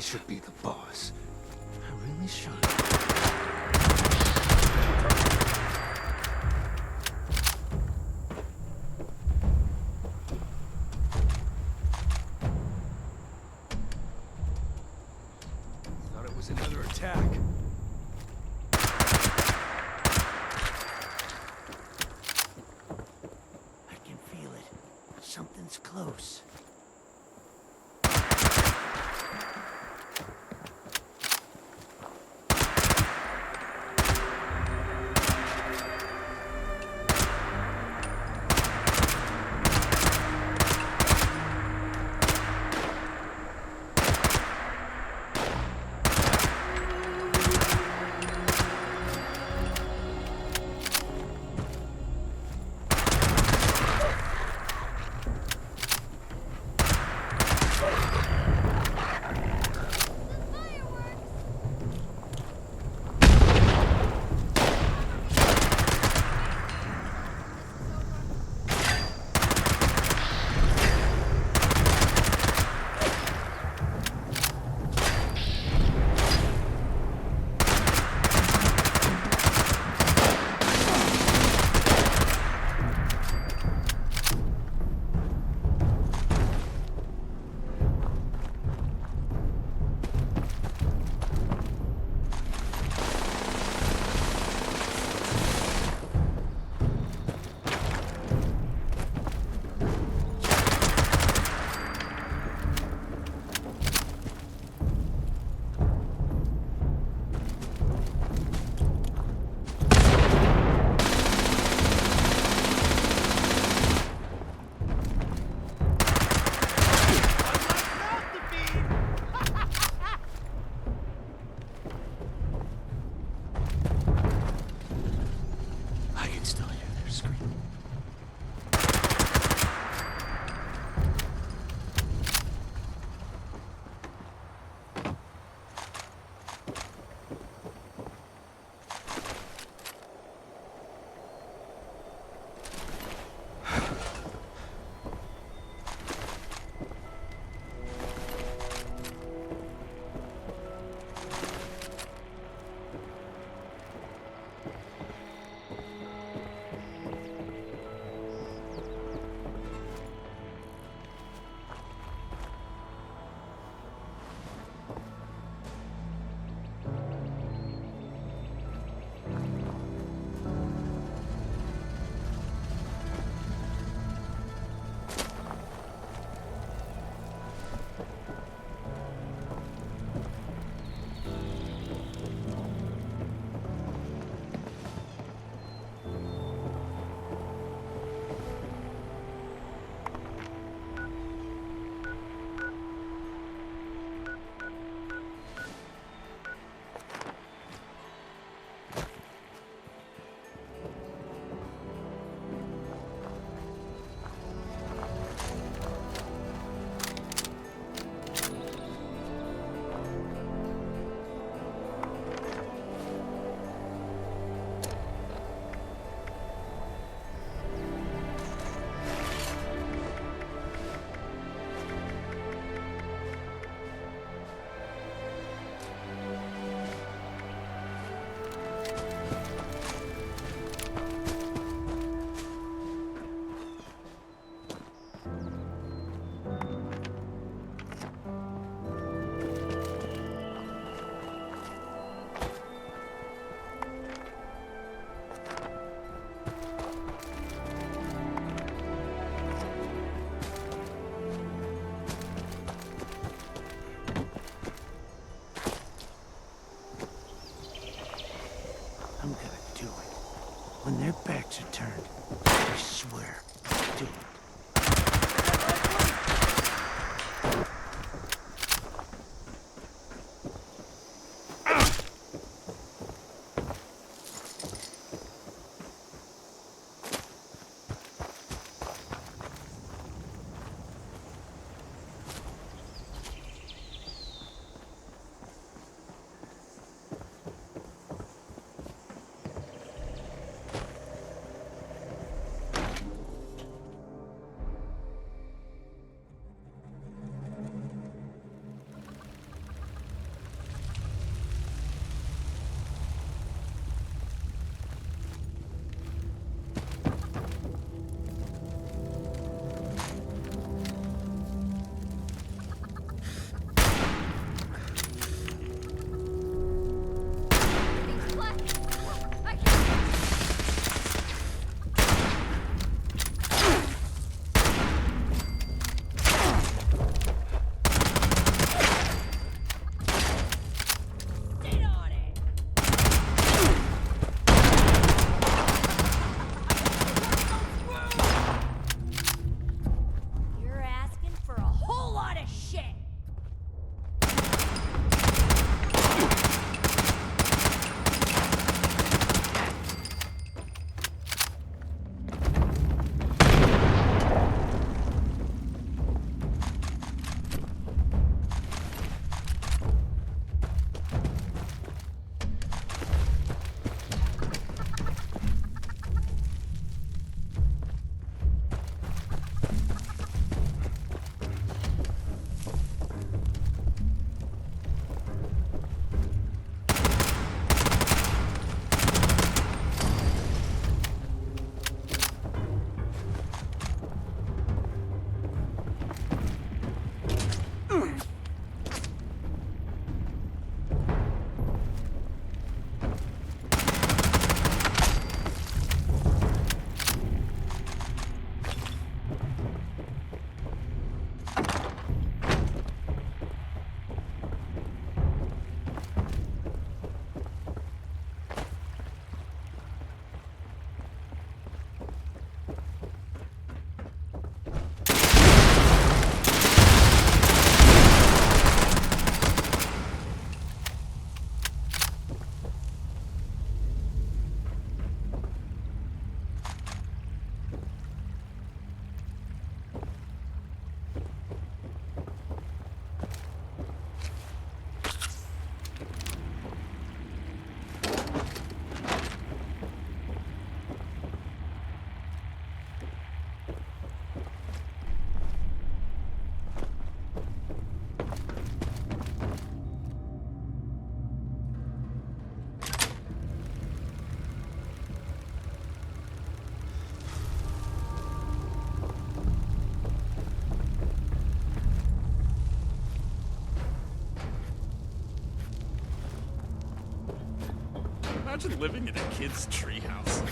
I should be the boss. I really should. Thought it was another attack. I can feel it. Something's close. I'm gonna do it. When their backs are turned, I swear I'll do it. Imagine living in a kid's treehouse.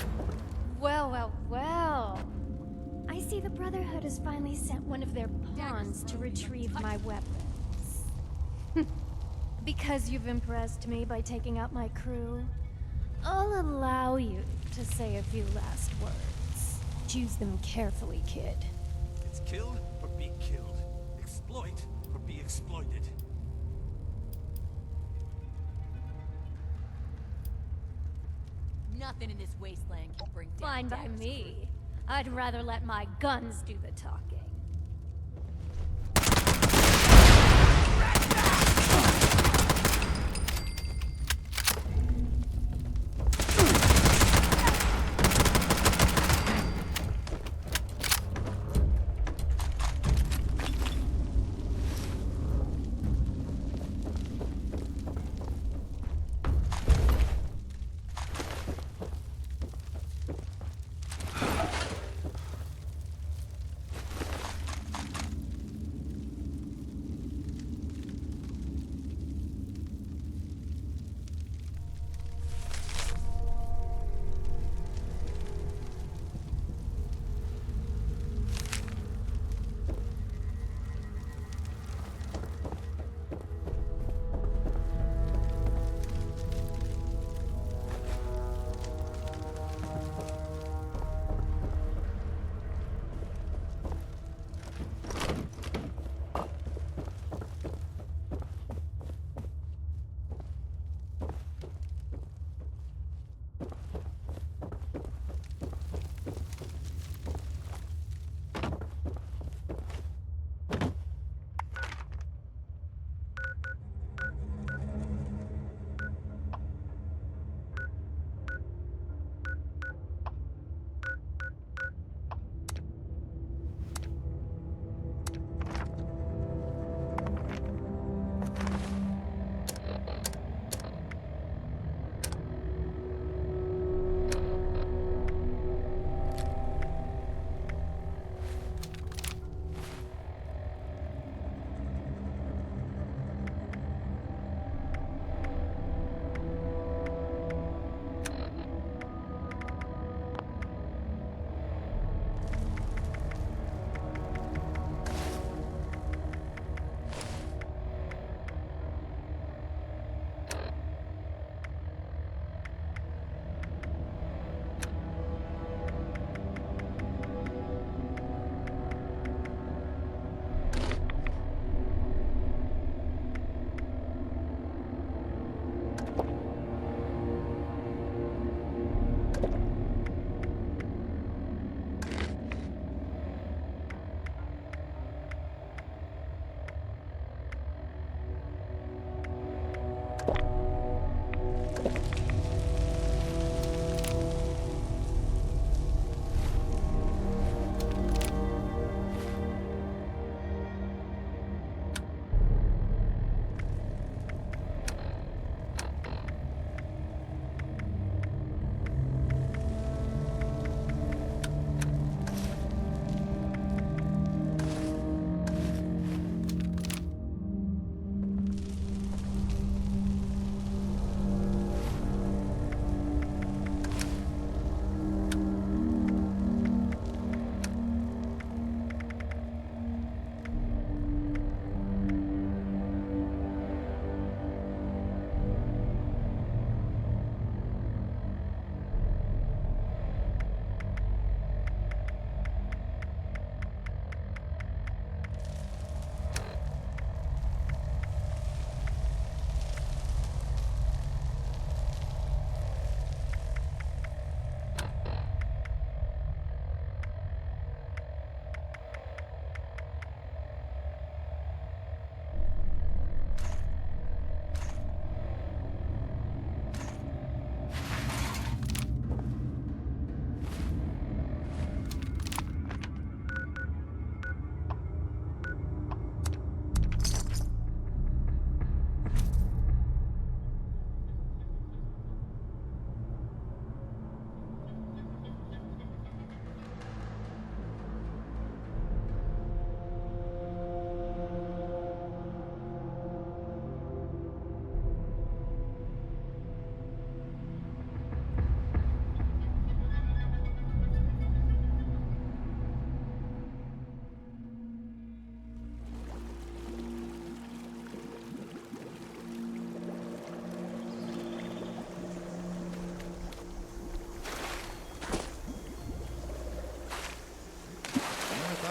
Well, well, well. I see the Brotherhood has finally sent one of their pawns to retrieve my weapons. Because you've impressed me by taking out my crew, I'll allow you to say a few last words. Choose them carefully, kid. It's kill or be killed. Exploit or be exploited. Nothing in this wasteland can bring down Fine by Dagger's me. I'd rather let my guns do the talking.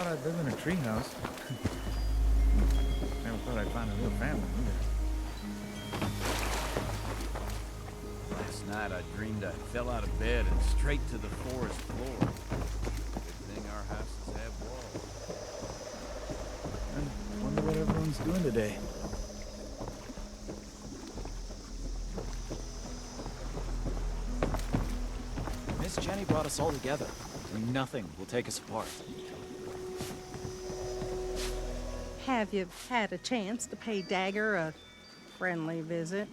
I'd live in a treehouse. Never thought I'd find a real family either. Last night I dreamed I fell out of bed and straight to the forest floor. Good thing our houses have walls. I wonder what everyone's doing today. Miss Jenny brought us all together, and nothing will take us apart. Have you had a chance to pay Dagger a friendly visit?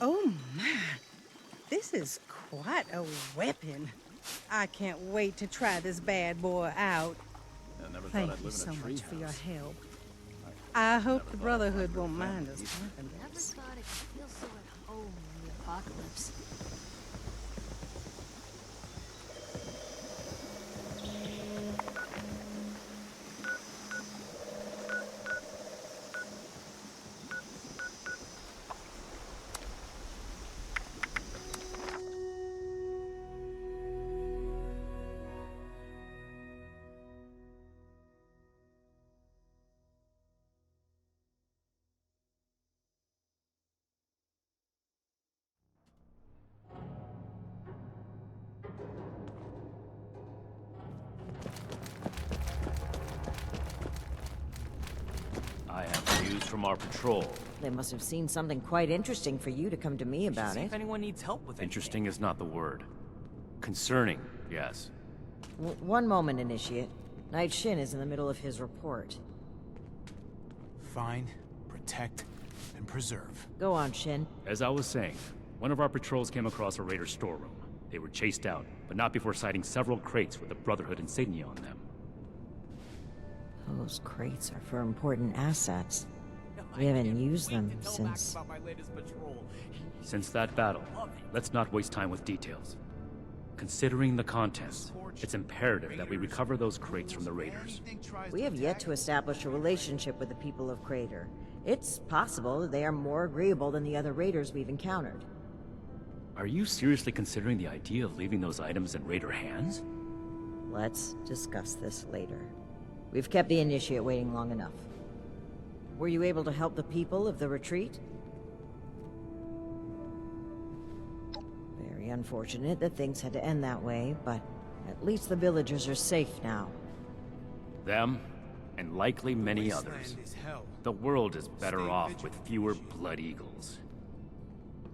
Oh my, this is quite a weapon. I can't wait to try this bad boy out. I never thought Thank I'd you live so in a much for your treehouse. help. I hope the Brotherhood won't mind us talking Never this. thought it could feel so at home in the apocalypse. I have news from our patrol. They must have seen something quite interesting for you to come to me about See it. if anyone needs help with anything. Interesting is not the word. Concerning, yes. One moment, Initiate. Knight Shin is in the middle of his report. Find, protect, and preserve. Go on, Shin. As I was saying, one of our patrols came across a raider storeroom. They were chased out, but not before sighting several crates with the Brotherhood insignia on them. Those crates are for important assets. We haven't used them since... Since that battle, let's not waste time with details. Considering the contents, it's imperative that we recover those crates from the raiders. We have yet to establish a relationship with the people of Crater. It's possible that they are more agreeable than the other raiders we've encountered. Are you seriously considering the idea of leaving those items in raider hands? Let's discuss this later. We've kept the Initiate waiting long enough. Were you able to help the people of the retreat? Very unfortunate that things had to end that way, but at least the villagers are safe now. Them, and likely many others. The world is better off with fewer blood eagles.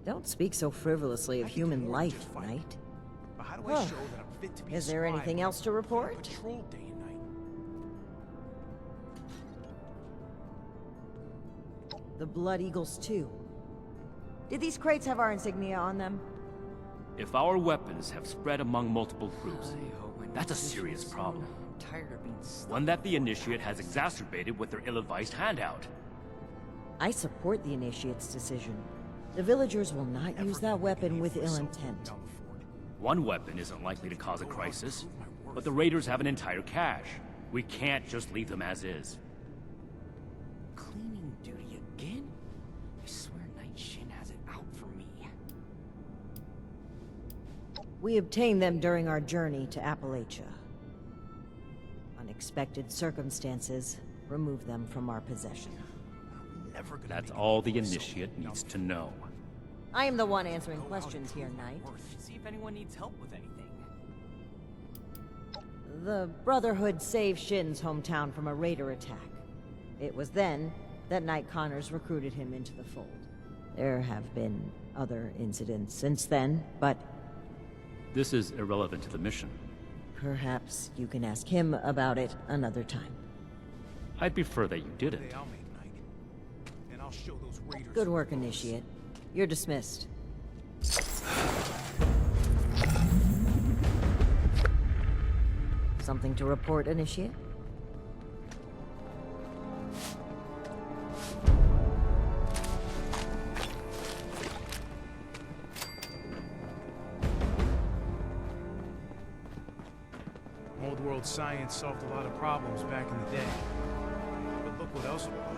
Don't speak so frivolously of human life, Knight. But how do I show that I'm fit to be Is there scribe anything when else to I report? patrol day and night? The Blood Eagles, too. Did these crates have our insignia on them? If our weapons have spread among multiple groups, that's a serious problem. I'm tired of being stuck. One that the Initiate has exacerbated with their ill-advised handout. I support the Initiate's decision. The villagers will not use that weapon with ill intent. One weapon isn't likely to cause a crisis, but the raiders have an entire cache. We can't just leave them as is. Cleaning duty again? I swear Night Shin has it out for me. We obtained them during our journey to Appalachia. Unexpected circumstances removed them from our possession. That's all the Initiate needs to know. I am the one answering questions here, Knight. See if anyone needs help with anything. The Brotherhood saved Shin's hometown from a raider attack. It was then that Knight Connors recruited him into the fold. There have been other incidents since then, but This is irrelevant to the mission. perhaps you can ask him about it another time. I'd prefer that you didn't. I'll make night. And I'll show those raiders. Good work, Initiate. You're dismissed. Something to report, Initiate? Old world science solved a lot of problems back in the day. But look what else we got.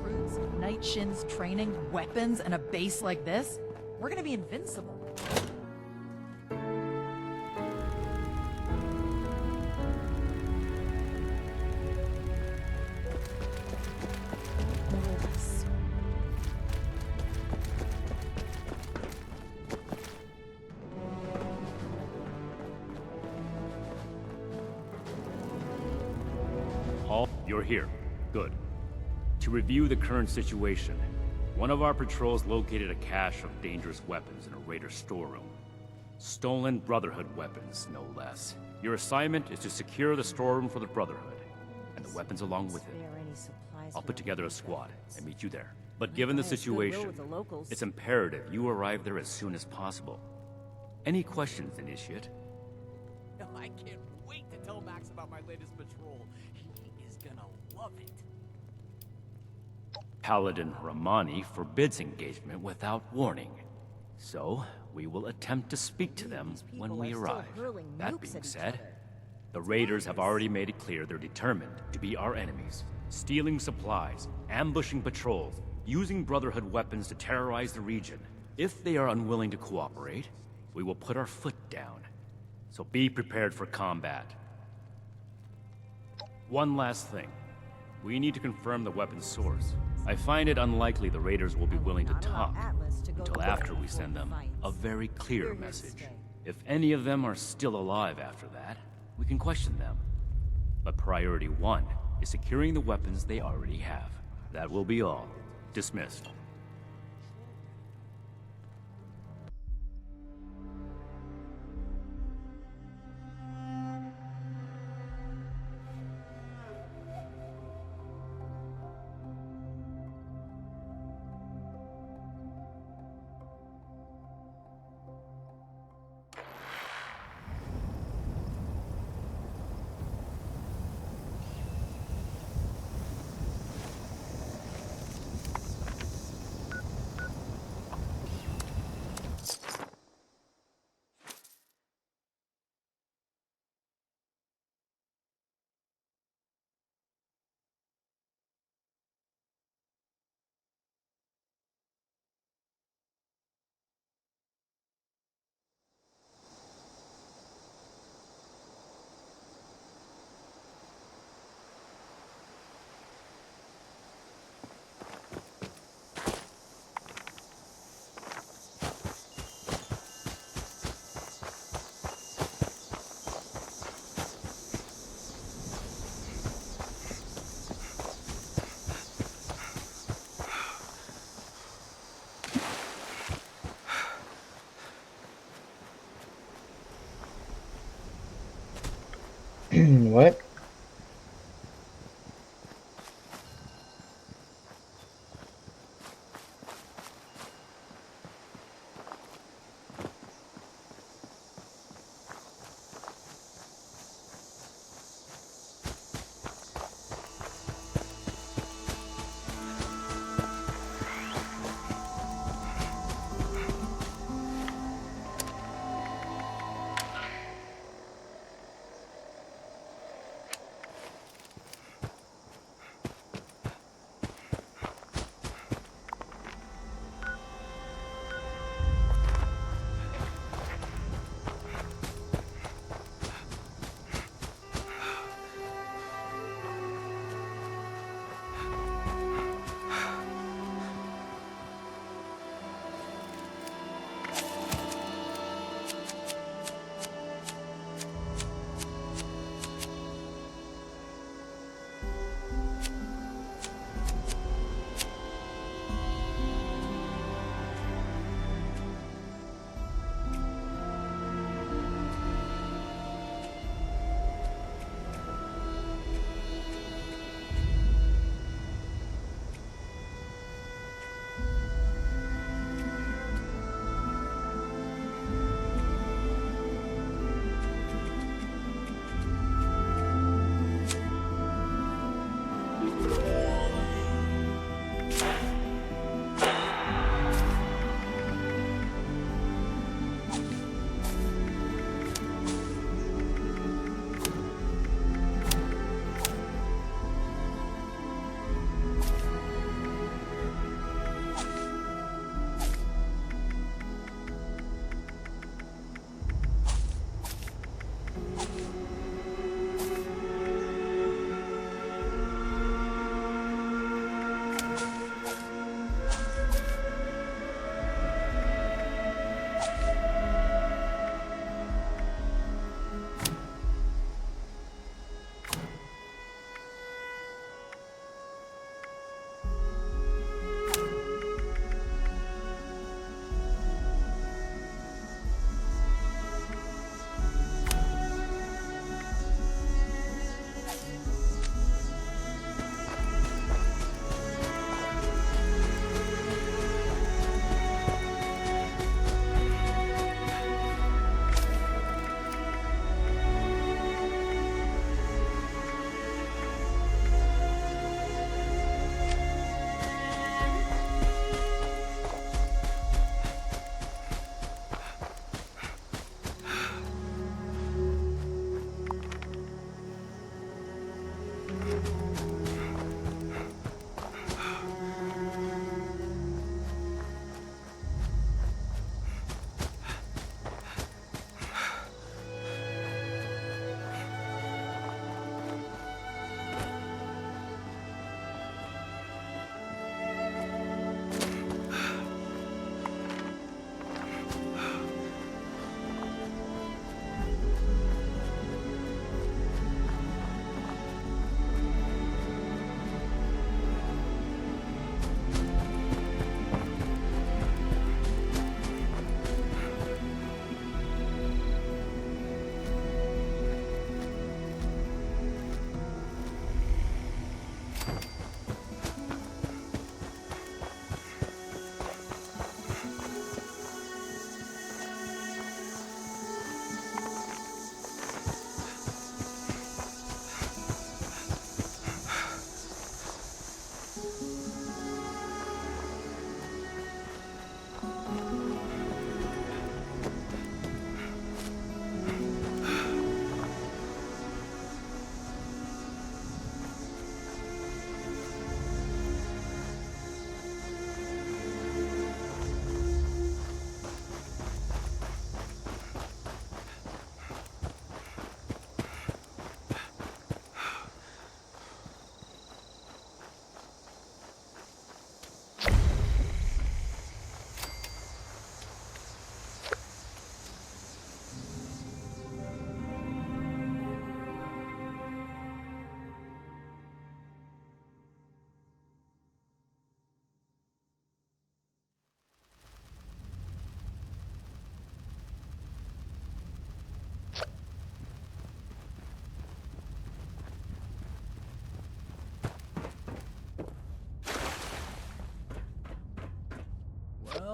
Fruits, Night Shin's training, weapons, and a base like this, we're gonna be invincible. Paul, you're here. Good. To review the current situation, one of our patrols located a cache of dangerous weapons in a raider storeroom. Stolen Brotherhood weapons, no less. Your assignment is to secure the storeroom for the Brotherhood, and the weapons along with it. I'll put together a squad and meet you there. But given the situation, it's imperative you arrive there as soon as possible. Any questions, Initiate? I can't wait to tell Max about my latest patrol. He is gonna love it. Paladin Ramani forbids engagement without warning. So, we will attempt to speak to them when we arrive. That being said, the raiders have already made it clear they're determined to be our enemies, stealing supplies, ambushing patrols, using Brotherhood weapons to terrorize the region. If they are unwilling to cooperate, we will put our foot down. So be prepared for combat. One last thing. We need to confirm the weapon's source. I find it unlikely the raiders will be willing to talk until after we send them a very clear message. If any of them are still alive after that, we can question them. But priority one is securing the weapons they already have. That will be all. Dismissed.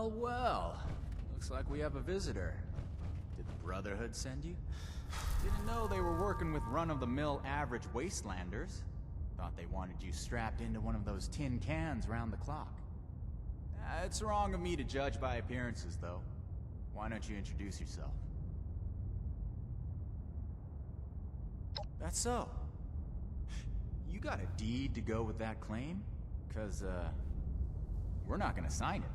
Well, well. Looks like we have a visitor. Did the Brotherhood send you? Didn't know they were working with run-of-the-mill average wastelanders. Thought they wanted you strapped into one of those tin cans round the clock. It's wrong of me to judge by appearances, though. Why don't you introduce yourself? That's so. You got a deed to go with that claim? 'Cause, we're not gonna sign it.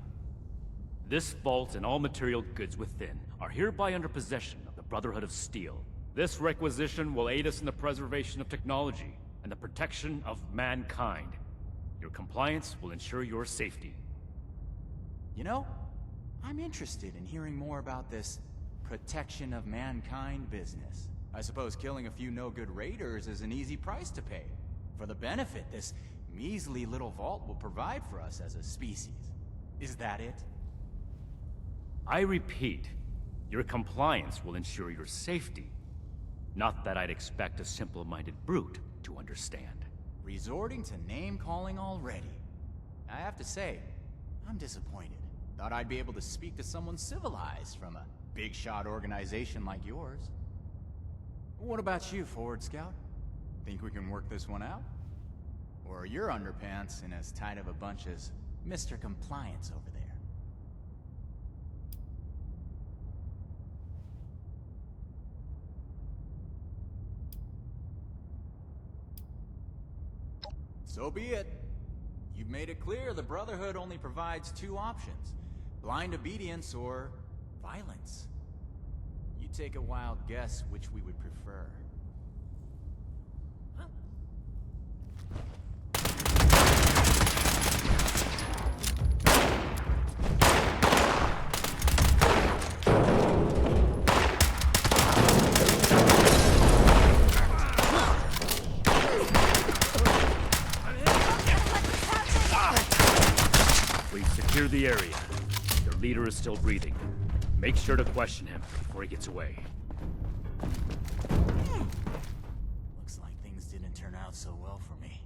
This vault and all material goods within are hereby under possession of the Brotherhood of Steel. This requisition will aid us in the preservation of technology and the protection of mankind. Your compliance will ensure your safety. You know, I'm interested in hearing more about this protection of mankind business. I suppose killing a few no-good raiders is an easy price to pay for the benefit this measly little vault will provide for us as a species. Is that it? I repeat, your compliance will ensure your safety. Not that I'd expect a simple-minded brute to understand. Resorting to name-calling already. I have to say, I'm disappointed. Thought I'd be able to speak to someone civilized from a big-shot organization like yours. What about you, Forward Scout? Think we can work this one out? Or are your underpants in as tight of a bunch as Mr. Compliance over there? So be it. You've made it clear the Brotherhood only provides two options: blind obedience or violence. You take a wild guess which we would prefer. We've secured the area. Your leader is still breathing. Make sure to question him before he gets away. Looks like things didn't turn out so well for me.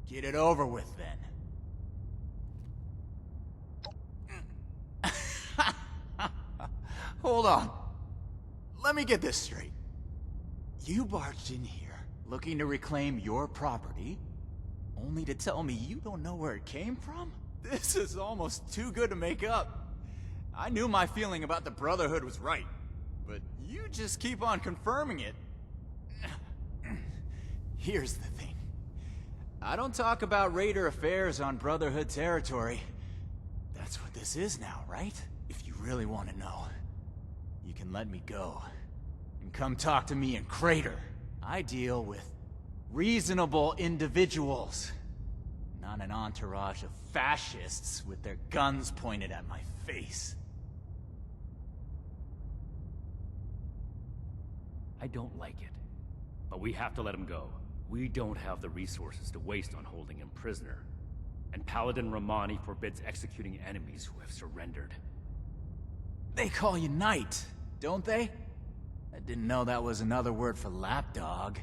Get it over with, then. Hold on. Let me get this straight. You barged in here, looking to reclaim your property, only to tell me you don't know where it came from? This is almost too good to make up. I knew my feeling about the Brotherhood was right, but you just keep on confirming it. Here's the thing. I don't talk about raider affairs on Brotherhood territory. That's what this is now, right? If you really want to know, you can let me go and come talk to me in Crater. I deal with reasonable individuals, not an entourage of fascists with their guns pointed at my face. I don't like it, but we have to let him go. We don't have the resources to waste on holding him prisoner. And Paladin Romani forbids executing enemies who have surrendered. They call you Knight, don't they? I didn't know that was another word for lapdog.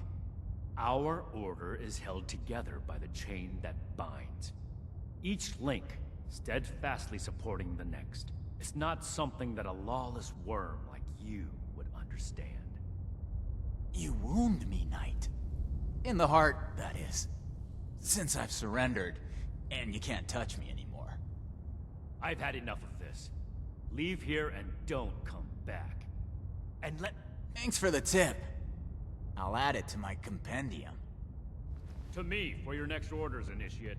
Our order is held together by the chain that binds. Each link steadfastly supporting the next. It's not something that a lawless worm like you would understand. You wound me, Knight. In the heart, that is. Since I've surrendered, and you can't touch me anymore. I've had enough of this. Leave here and don't come back. And let... Thanks for the tip. I'll add it to my compendium. To me for your next orders, Initiate.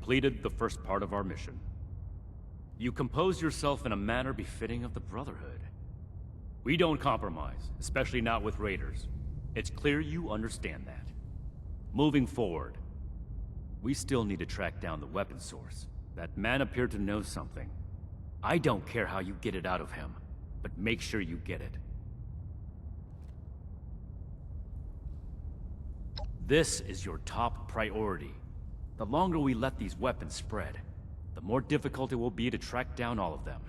completed the first part of our mission. You compose yourself in a manner befitting of the Brotherhood. We don't compromise, especially not with raiders. It's clear you understand that. Moving forward, we still need to track down the weapon source. That man appeared to know something. I don't care how you get it out of him, but make sure you get it. This is your top priority. The longer we let these weapons spread, the more difficult it will be to track down all of them.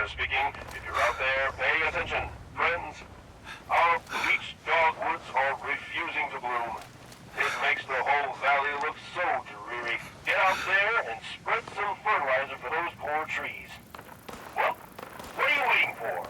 Speaking. If you're out there, pay attention. Friends, our bleached dogwoods are refusing to bloom. It makes the whole valley look so dreary. Get out there and spread some fertilizer for those poor trees. Well, what are you waiting for?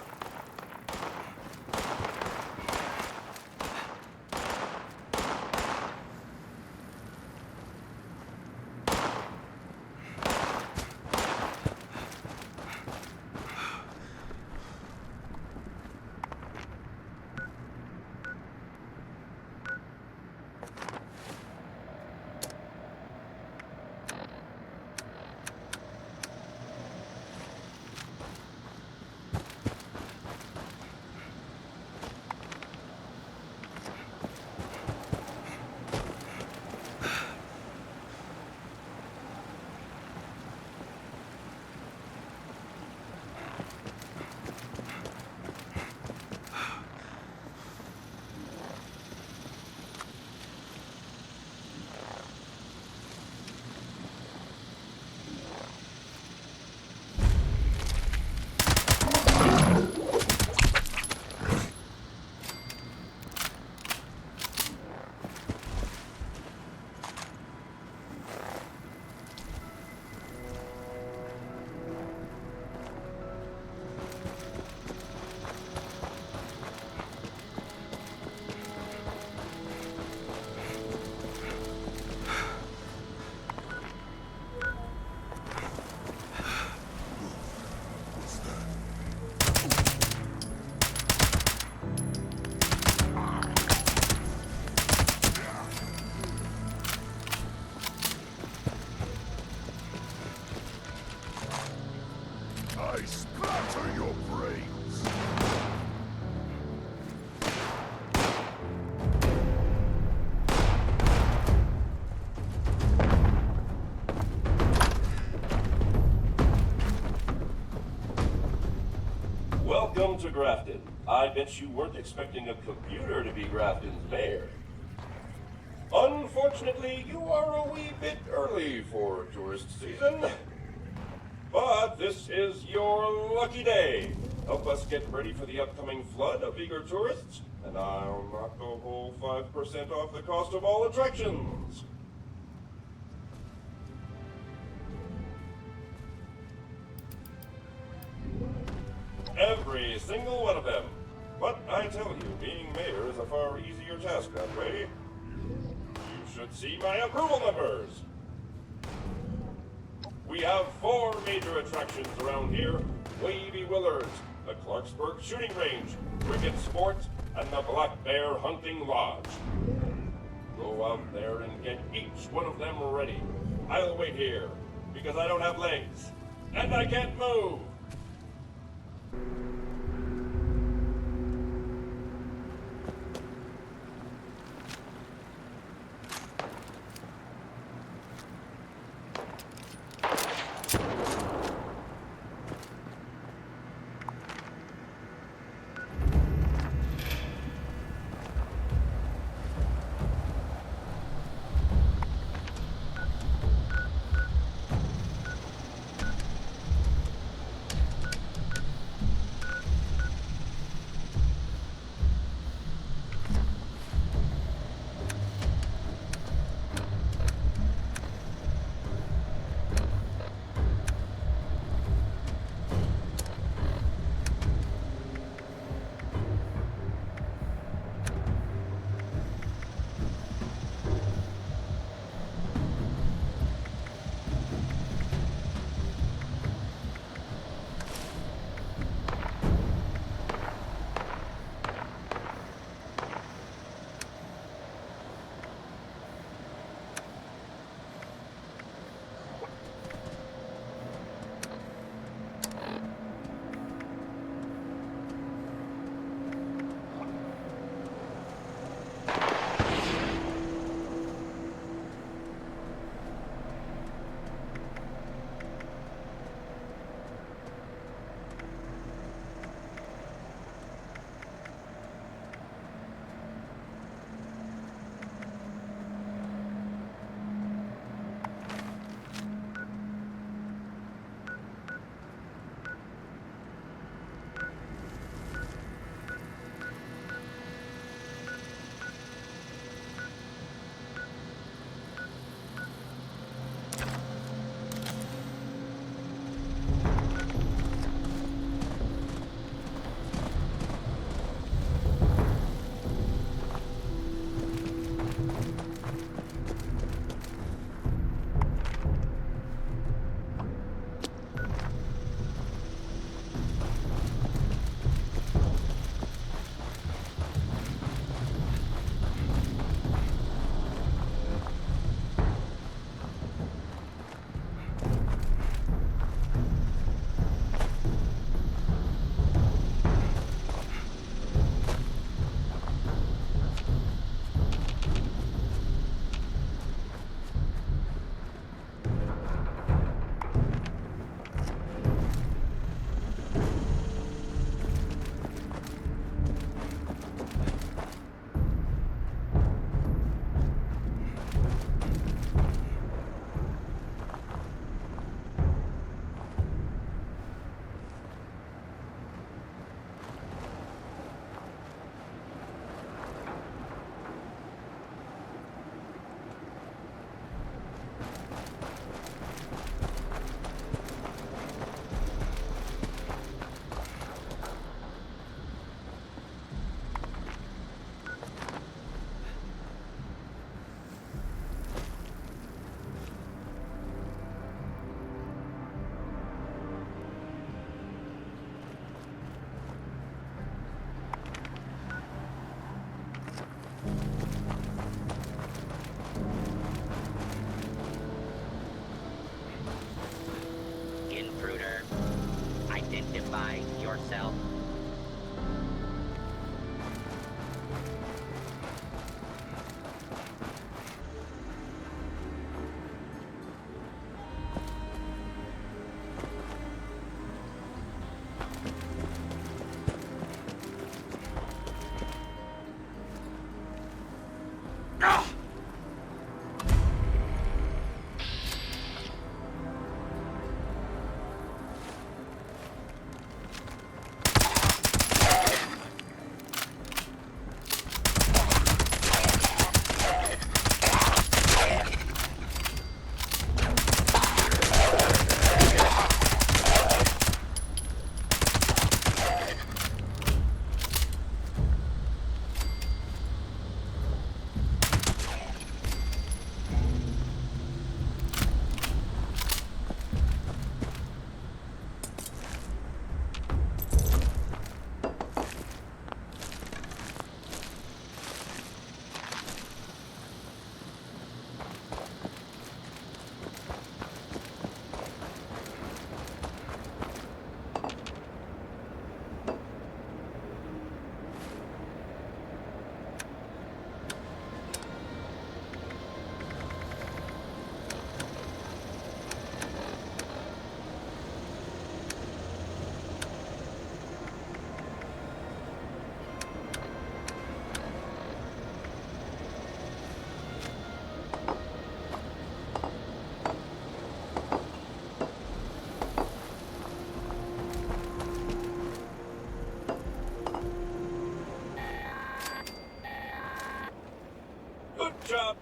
I splatter your brains. Welcome to Grafton. I bet you weren't expecting a computer to be Grafton's mayor. Unfortunately, you are a wee bit early for tourist season. But this is your lucky day. Help us get ready for the upcoming flood of eager tourists, and I'll knock a whole 5% off the cost of all attractions. Every single one of them. But I tell you, being mayor is a far easier task that way. You should see my approval numbers. We have 4 major attractions around here. Wavy Willards, the Clarksburg Shooting Range, Cricket Sports, and the Black Bear Hunting Lodge. Go out there and get each one of them ready. I'll wait here, because I don't have legs, and I can't move.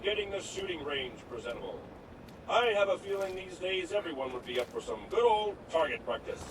getting the shooting range presentable. I have a feeling these days everyone would be up for some good old target practice.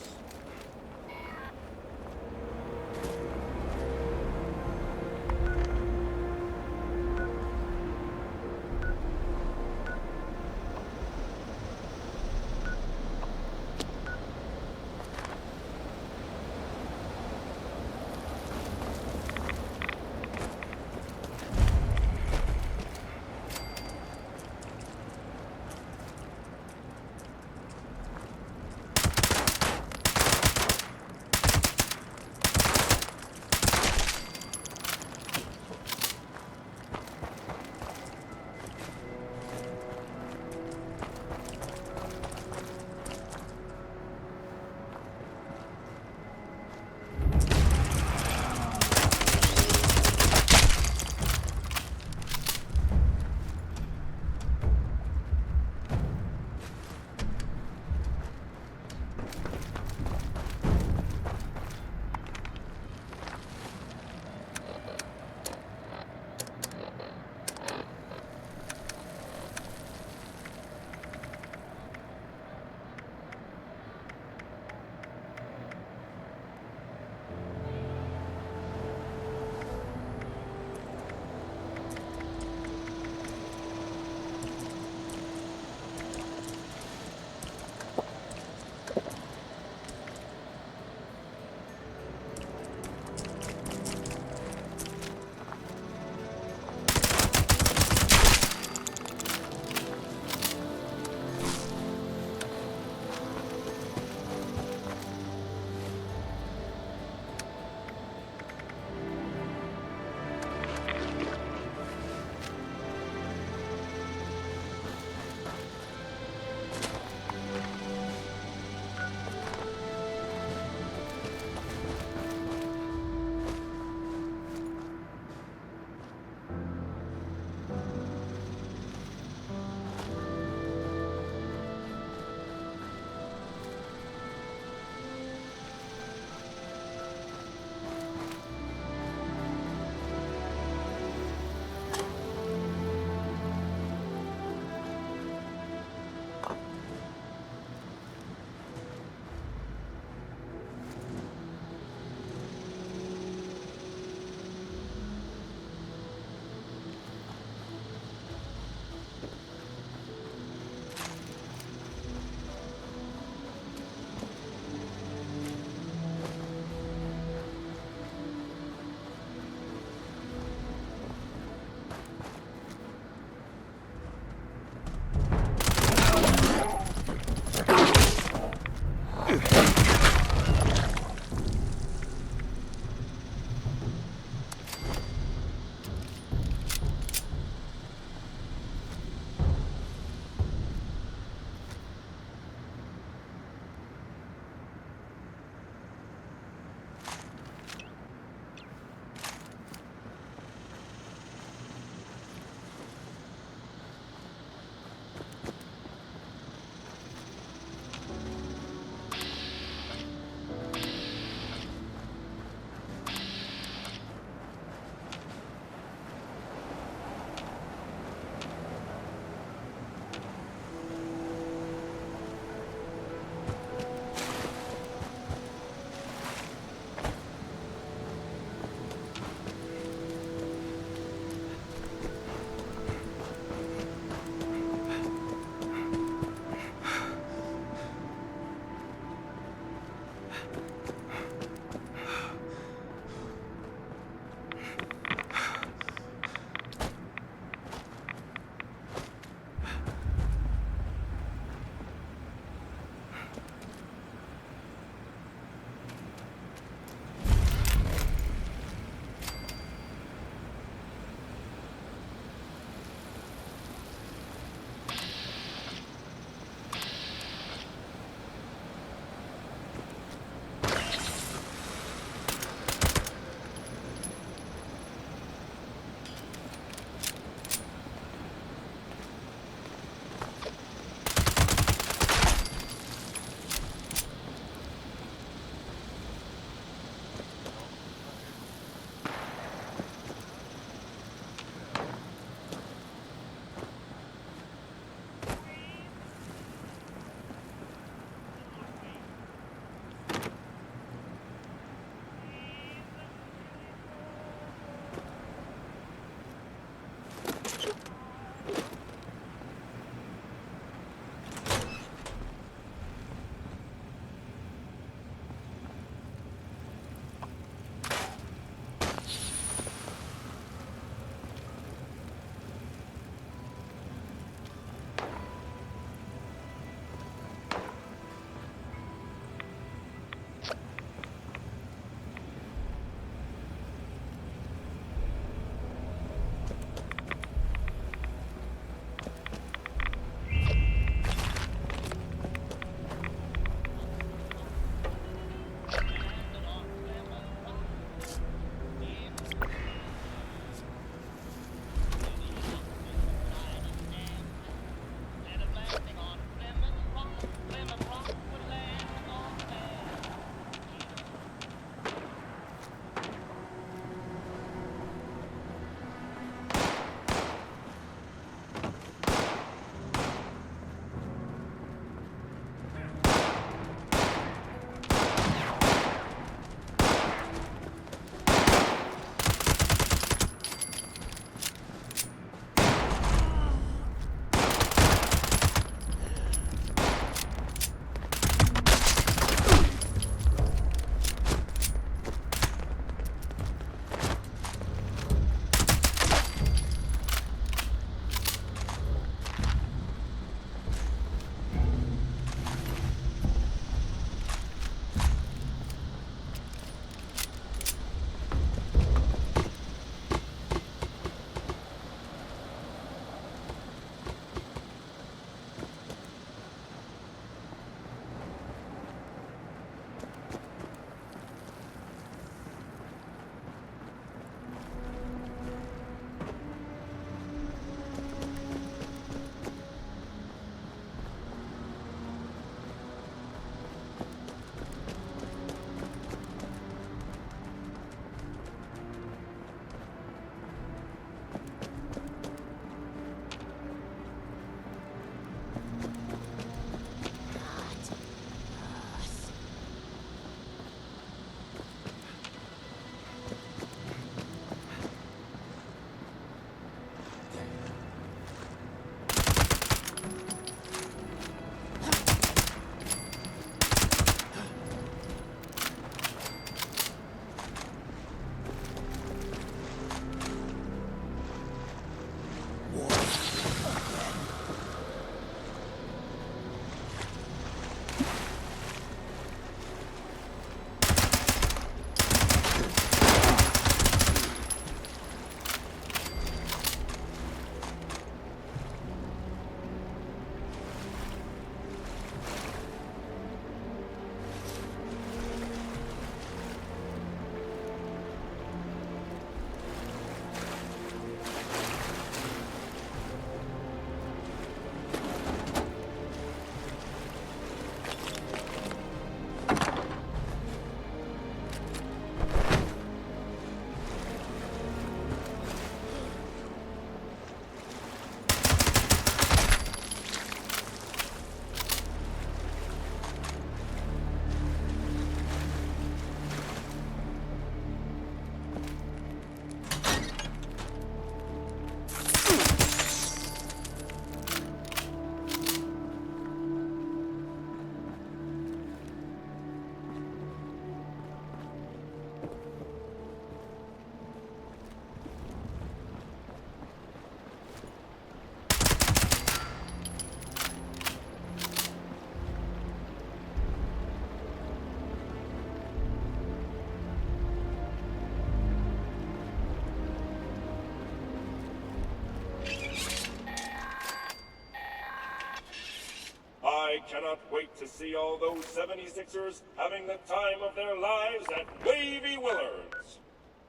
I cannot wait to see all those 76ers having the time of their lives at Wavy Willards.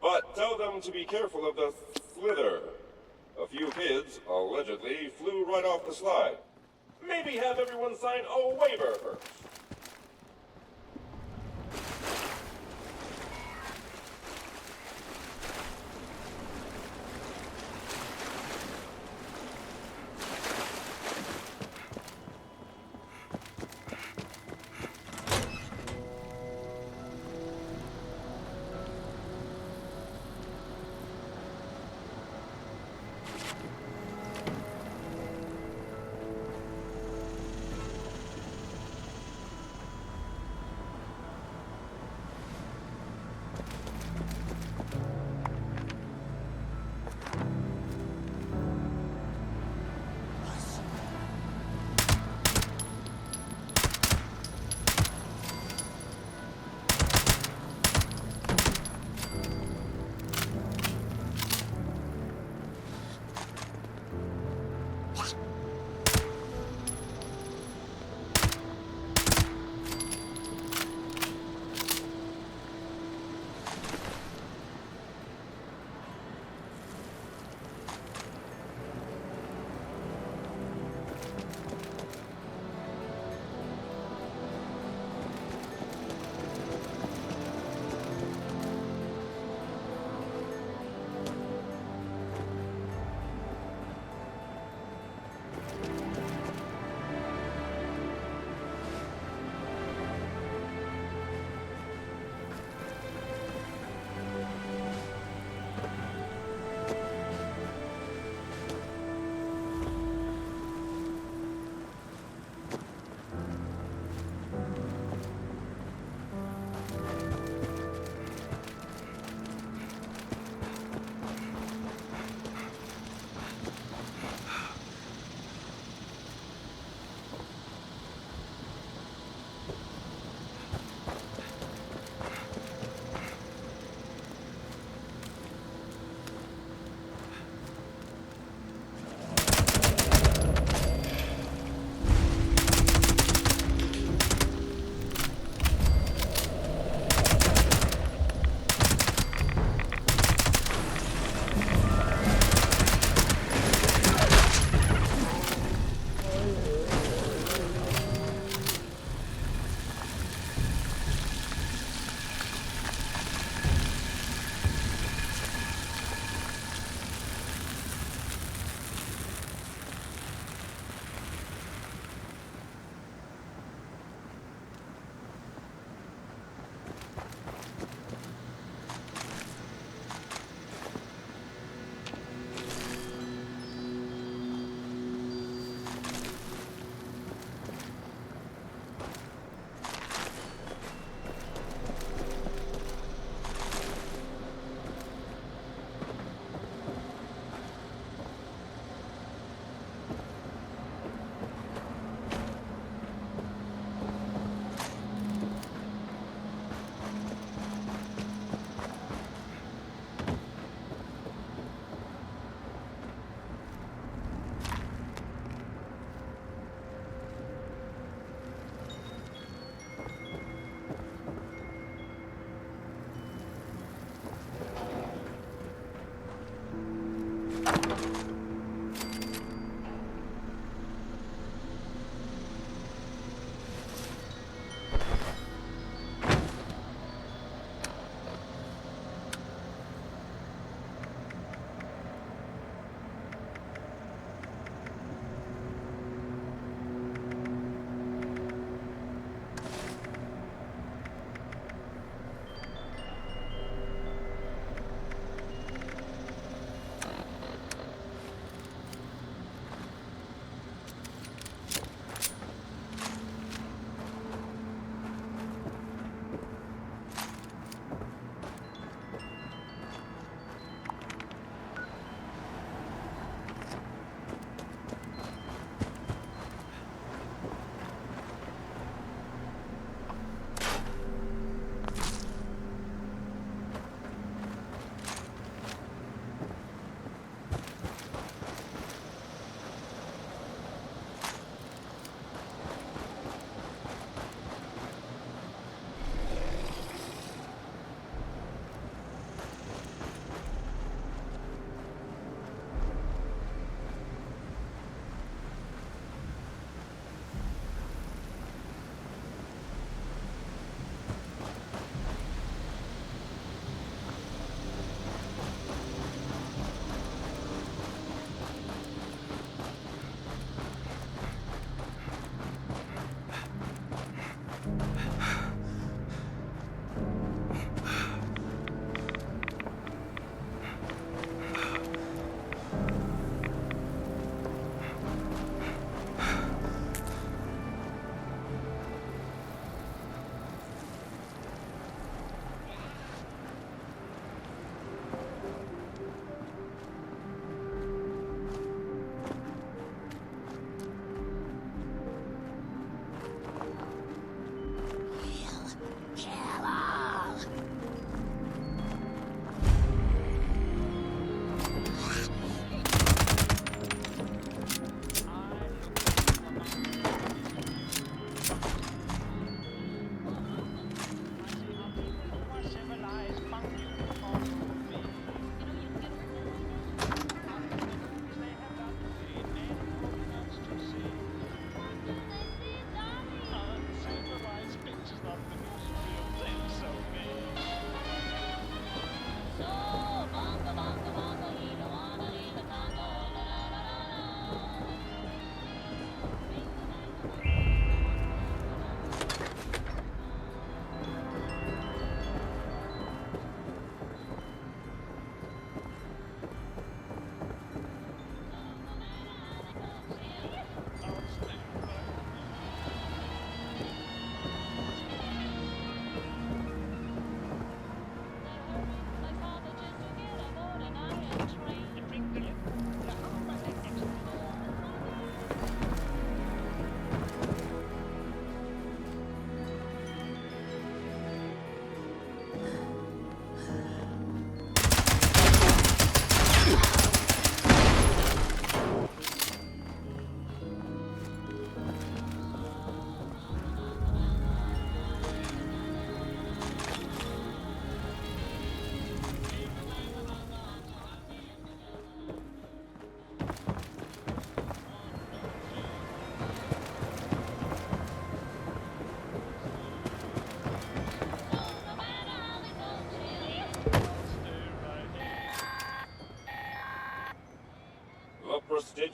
But tell them to be careful of the slither. A few kids, allegedly, flew right off the slide. Maybe have everyone sign a waiver first.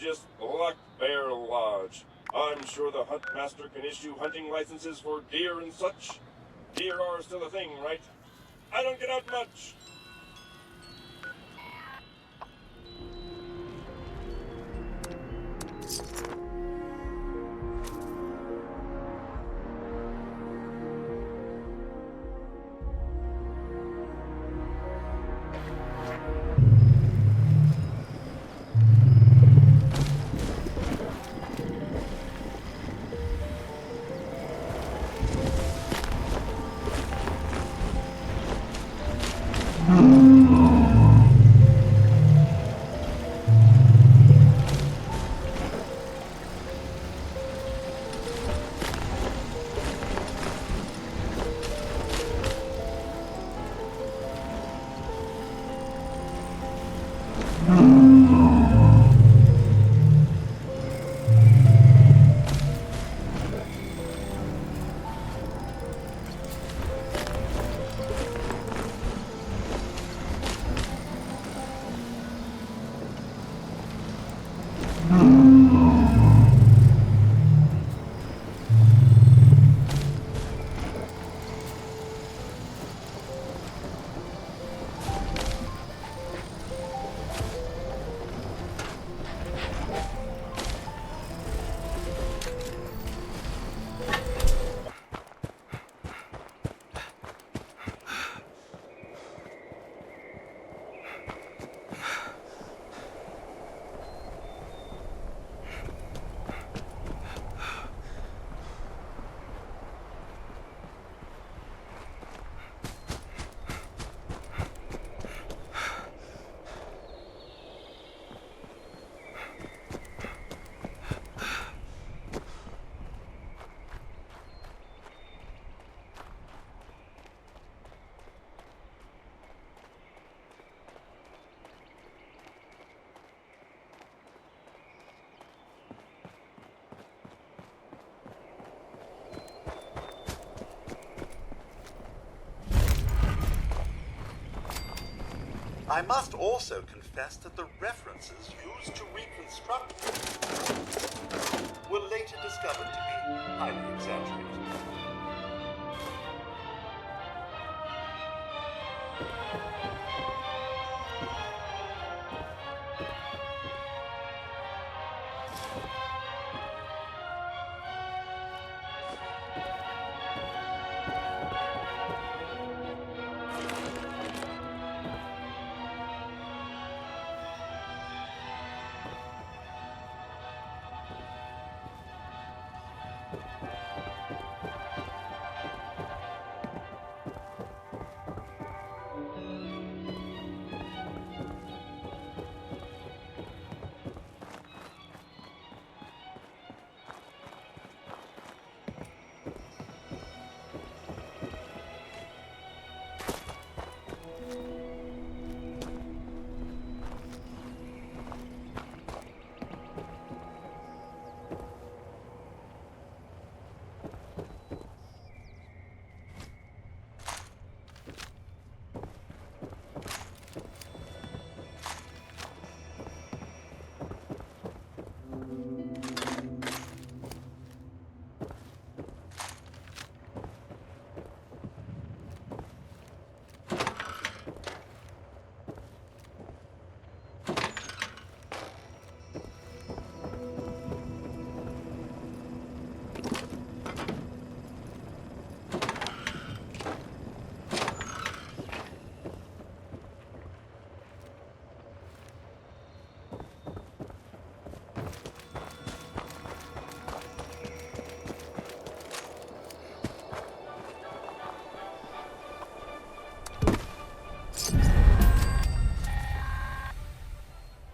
prestigious Black Bear Lodge. I'm sure the Huntmaster can issue hunting licenses for deer and such. Deer are still a thing, right? I don't get out much. I must also confess that the references used to reconstruct were later discovered to be highly exaggerated.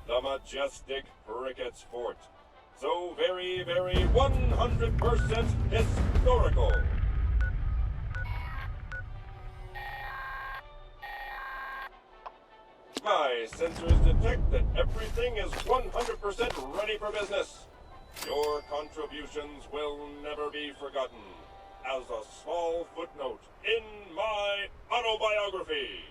The majestic Cricket's Fort. So very, very 100% historical. My sensors detect that everything is 100% ready for business. Your contributions will never be forgotten. As a small footnote in my autobiography.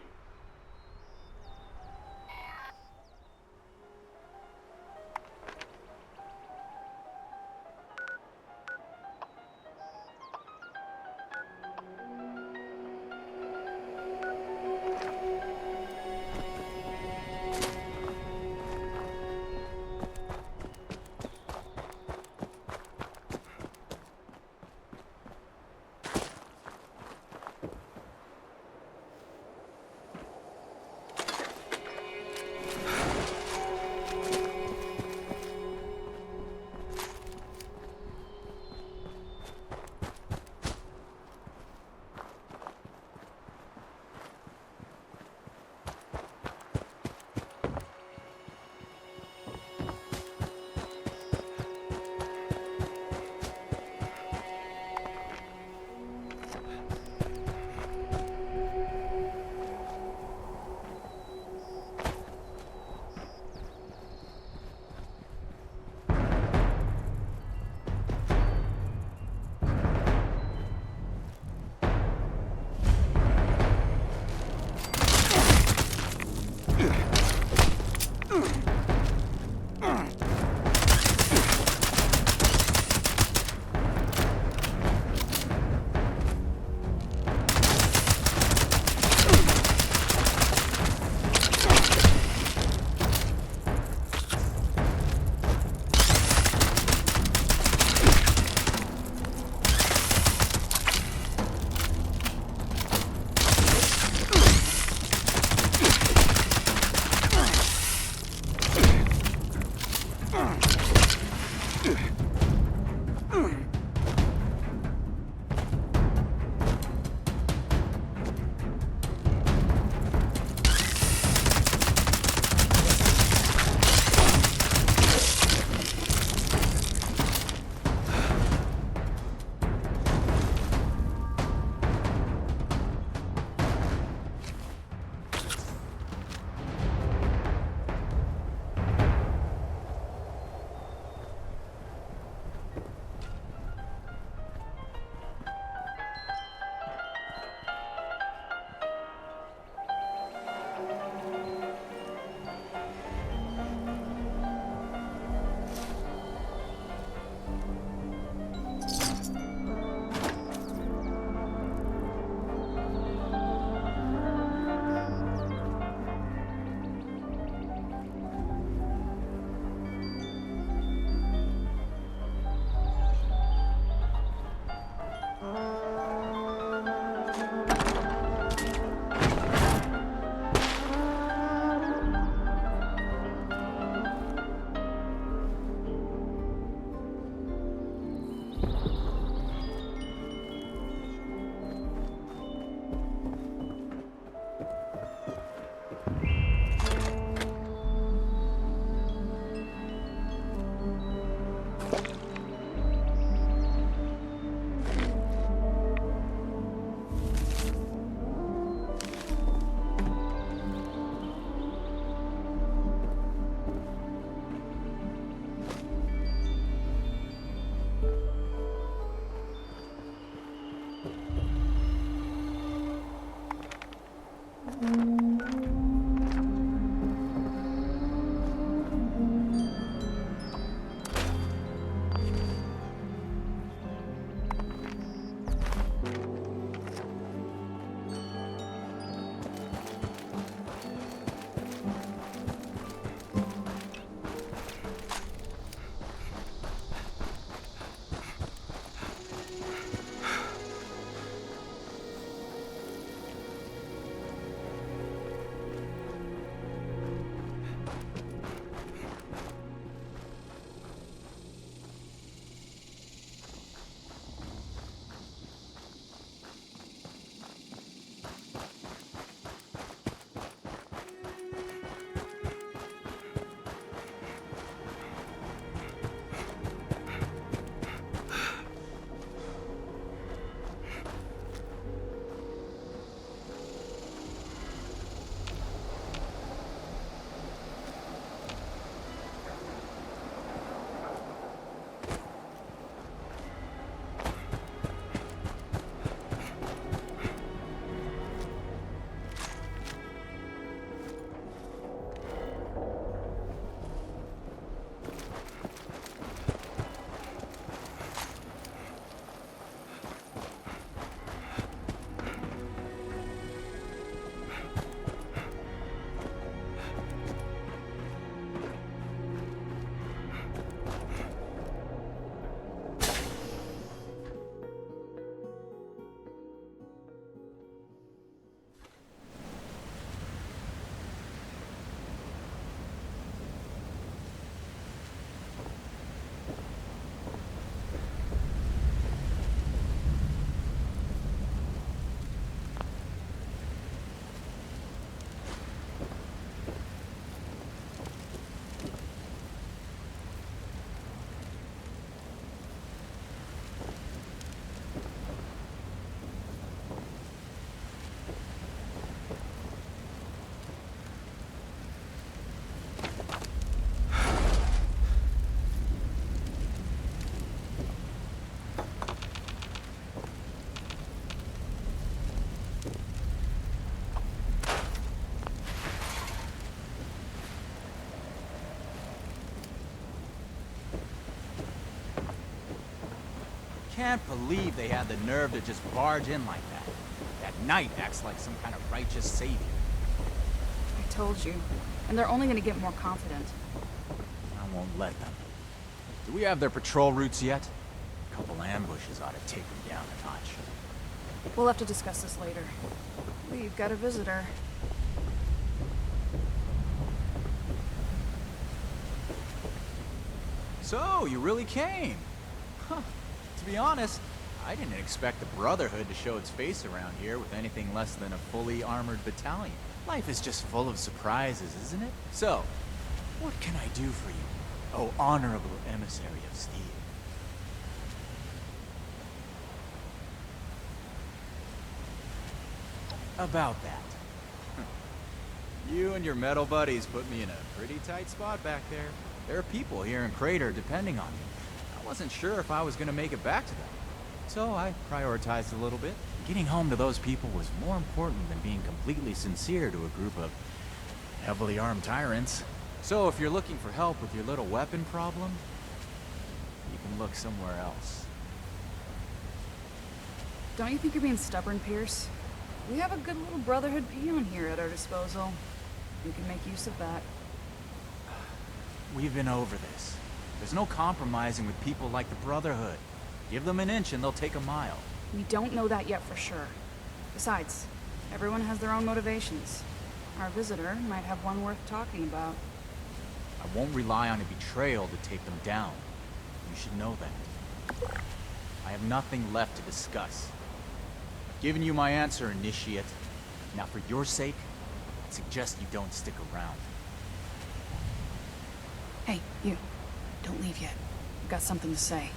can't believe they had the nerve to just barge in like that. That knight acts like some kind of righteous savior. I told you. And they're only gonna get more confident. I won't let them. Do we have their patrol routes yet? A couple ambushes ought to take them down a notch. We'll have to discuss this later. We've got a visitor. So, you really came? Huh. To be honest, I didn't expect the Brotherhood to show its face around here with anything less than a fully armored battalion. Life is just full of surprises, isn't it? So, what can I do for you, oh honorable emissary of steel? About that. You and your metal buddies put me in a pretty tight spot back there. There are people here in Crater depending on me. I wasn't sure if I was gonna make it back to them. So I prioritized a little bit. Getting home to those people was more important than being completely sincere to a group of heavily armed tyrants. So if you're looking for help with your little weapon problem, you can look somewhere else. Don't you think you're being stubborn, Pierce? We have a good little Brotherhood peon here at our disposal. We can make use of that. We've been over this. There's no compromising with people like the Brotherhood. Give them an inch and they'll take a mile. We don't know that yet for sure. Besides, everyone has their own motivations. Our visitor might have one worth talking about. I won't rely on a betrayal to take them down. You should know that. I have nothing left to discuss. I've given you my answer, Initiate. Now for your sake, I suggest you don't stick around. Hey, you. Don't leave yet. I've got something to say.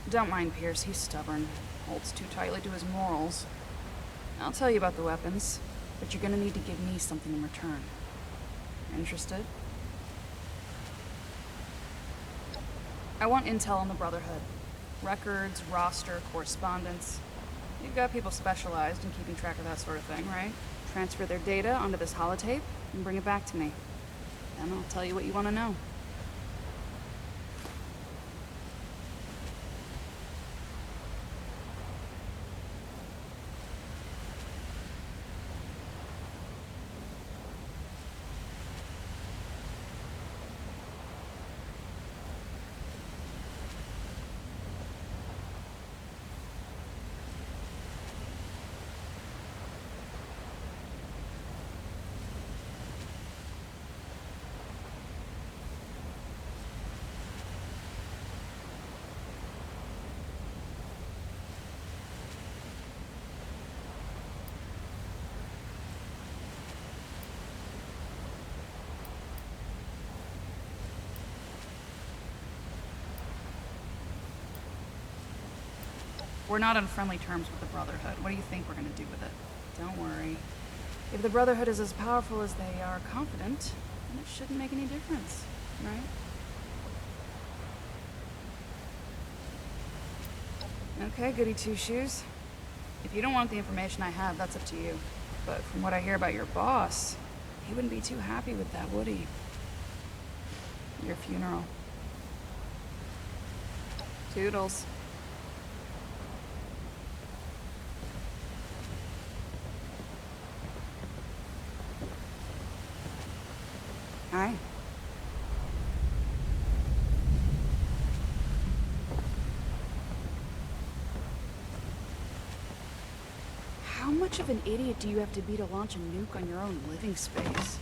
Don't mind Pierce, he's stubborn. Holds too tightly to his morals. I'll tell you about the weapons, but you're gonna need to give me something in return. Interested? I want intel on the Brotherhood. Records, roster, correspondence. You've got people specialized in keeping track of that sort of thing, right? Transfer their data onto this holotape and bring it back to me. Then I'll tell you what you want to know. We're not on friendly terms with the Brotherhood. What do you think we're gonna do with it? Don't worry. If the Brotherhood is as powerful as they are confident, then it shouldn't make any difference, right? Okay, goody two-shoes. If you don't want the information I have, that's up to you. But from what I hear about your boss, he wouldn't be too happy with that, would he? Your funeral. Toodles. Hi. How much of an idiot do you have to be to launch a nuke on your own living space?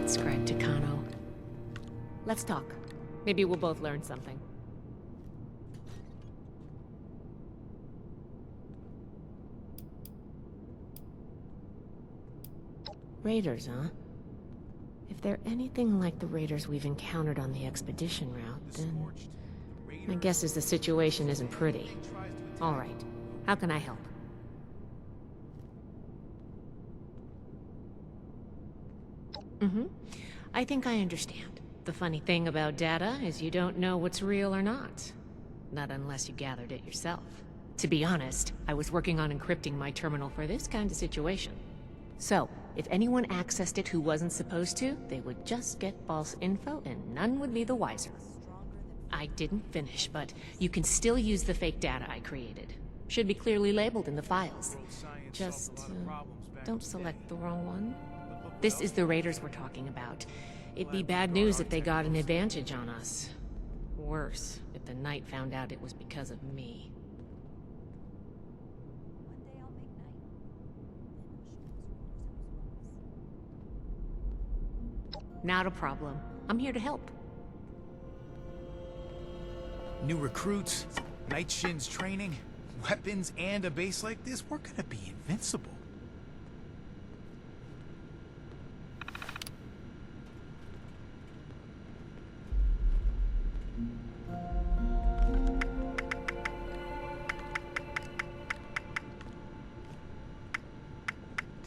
Scribe Takano. Let's talk. Maybe we'll both learn something. Raiders, huh? If they're anything like the raiders we've encountered on the expedition route, then my guess is the situation isn't pretty. All right. How can I help? I think I understand. The funny thing about data is you don't know what's real or not. Not unless you gathered it yourself. To be honest, I was working on encrypting my terminal for this kind of situation. So, if anyone accessed it who wasn't supposed to, they would just get false info and none would be the wiser. I didn't finish, but you can still use the fake data I created. Should be clearly labeled in the files. Just, don't select the wrong one. This is the raiders we're talking about. It'd be bad news if they got an advantage on us. Worse, if the Knight found out it was because of me. Not a problem. I'm here to help. New recruits, Night Shin's training, weapons, and a base like this, we're gonna be invincible.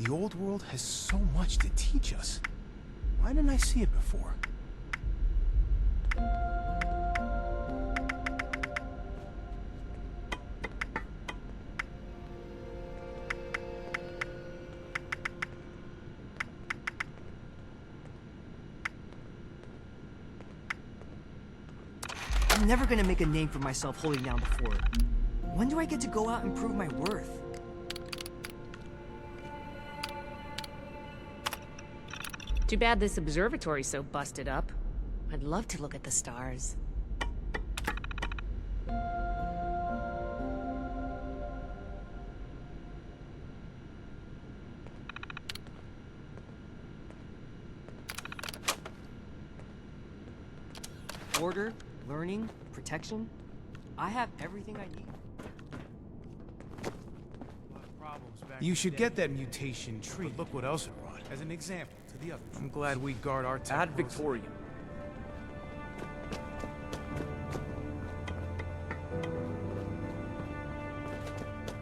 The old world has so much to teach us. Why didn't I see it before? I'm never gonna make a name for myself holding down the fort. When do I get to go out and prove my worth? Too bad this observatory's so busted up. I'd love to look at the stars. Order, learning, protection. I have everything I need. You should get that mutation tree. But look what else it brought. As an example to the others. I'm glad we guard our tech. Ad Victoriam.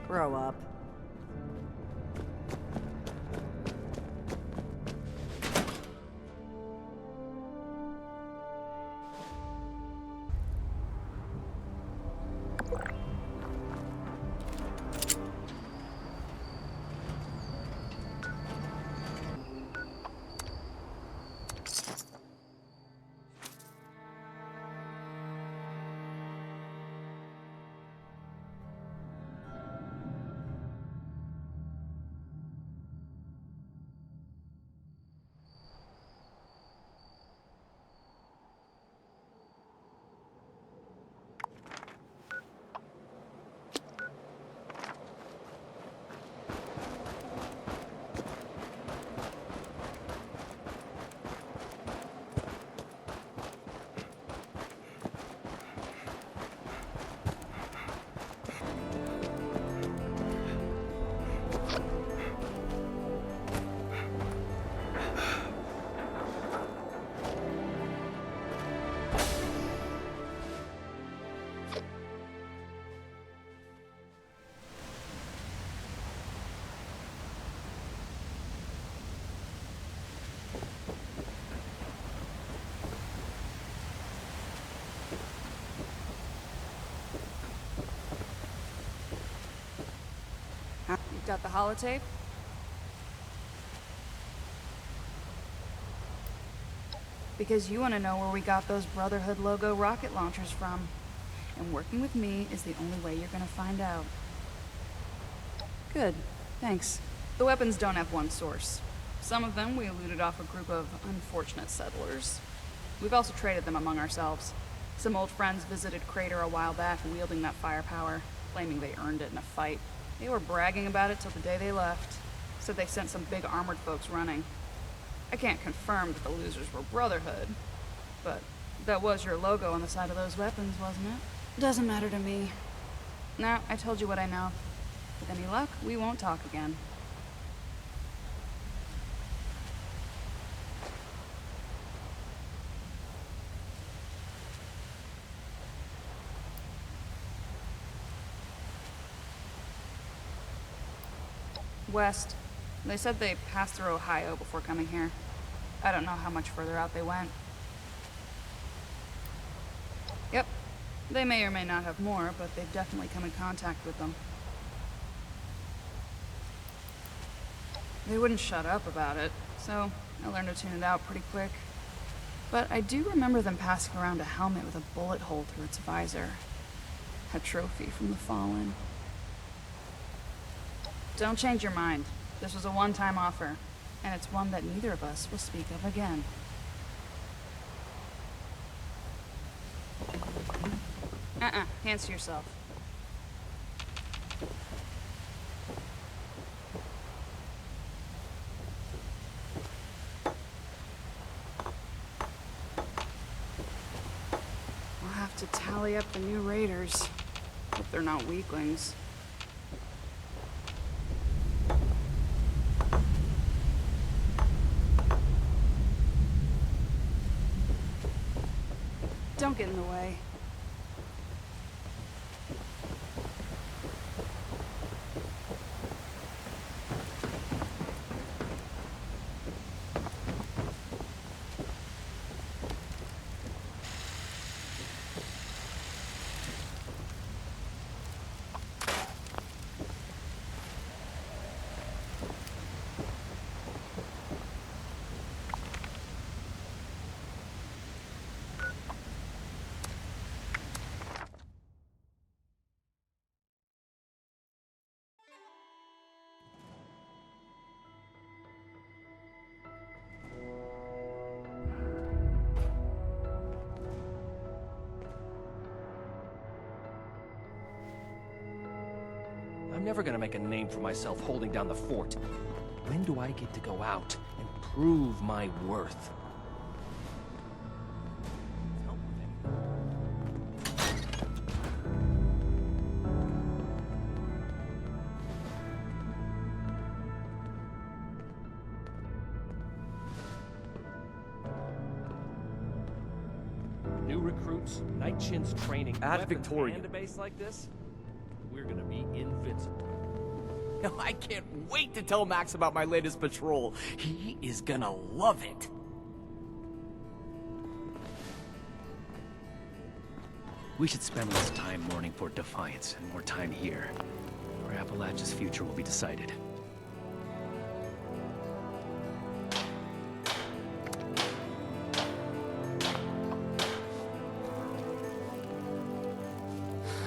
Grow up. You've got the holotape? Because you want to know where we got those Brotherhood logo rocket launchers from. And working with me is the only way you're gonna find out. Good. Thanks. The weapons don't have one source. Some of them we looted off a group of unfortunate settlers. We've also traded them among ourselves. Some old friends visited Crater a while back wielding that firepower, claiming they earned it in a fight. They were bragging about it till the day they left. Said they sent some big armored folks running. I can't confirm that the losers were Brotherhood, but that was your logo on the side of those weapons, wasn't it? Doesn't matter to me. Now, I told you what I know. With any luck, we won't talk again. West. They said they passed through Ohio before coming here. I don't know how much further out they went. Yep. They may or may not have more, but they've definitely come in contact with them. They wouldn't shut up about it, so I learned to tune it out pretty quick. But I do remember them passing around a helmet with a bullet hole through its visor. A trophy from the Fallen. Don't change your mind. This was a one-time offer, and it's one that neither of us will speak of again. Hands to yourself. We'll have to tally up the new raiders. Hope they're not weaklings. Don't get in the way. I'm never gonna make a name for myself holding down the fort. When do I get to go out and prove my worth? New recruits, Night Chin's training, At Victoria. and a base like this, we're gonna be invincible. I can't wait to tell Max about my latest patrol. He is gonna love it. We should spend less time mourning for Defiance and more time here, where Appalachia's future will be decided.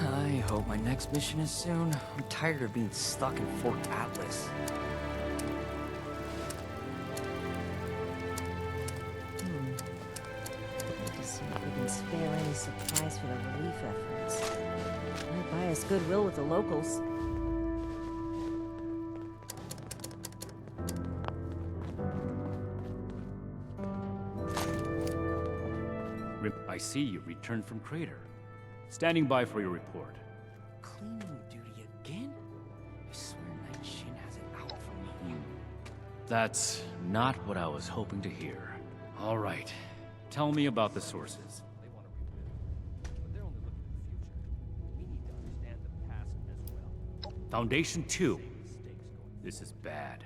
I hope my next mission is soon. I'm tired of being stuck in Fort Atlas. Need to see if we can spare any supplies for the relief efforts. Might buy us goodwill with the locals. I see you returned from Crater. Standing by for your report. Cleaning duty again? I swear Night Shin has it out for me. That's not what I was hoping to hear. All right. Tell me about the sources. They want to rebuild, but they're only looking at the future. We need to understand the past as well. Foundation 2. This is bad.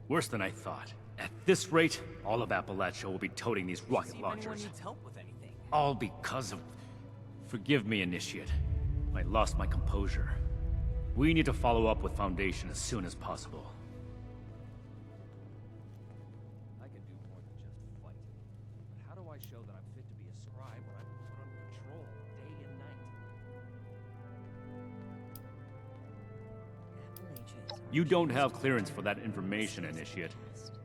Worse than I thought. At this rate, all of Appalachia will be toting these rocket launchers. Needs help with anything. All because of... Forgive me, Initiate. I lost my composure. We need to follow up with Foundation as soon as possible. I can do more than just fight. But how do I show that I'm fit to be a scribe when I'm put on patrol day and night? You don't have clearance for that information, Initiate.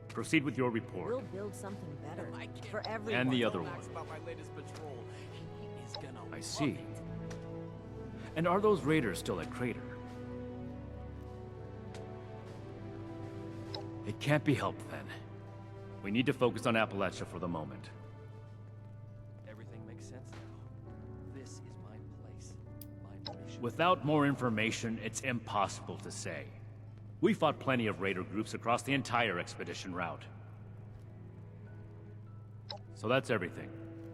Proceed with your report. We'll build something better for everyone. And the other one. About my latest patrol. He is gonna I see. And are those raiders still at Crater? It can't be helped then. We need to focus on Appalachia for the moment. Everything makes sense now. This is my place. My mission. Without more information, it's impossible to say. We fought plenty of raider groups across the entire expedition route. So that's everything.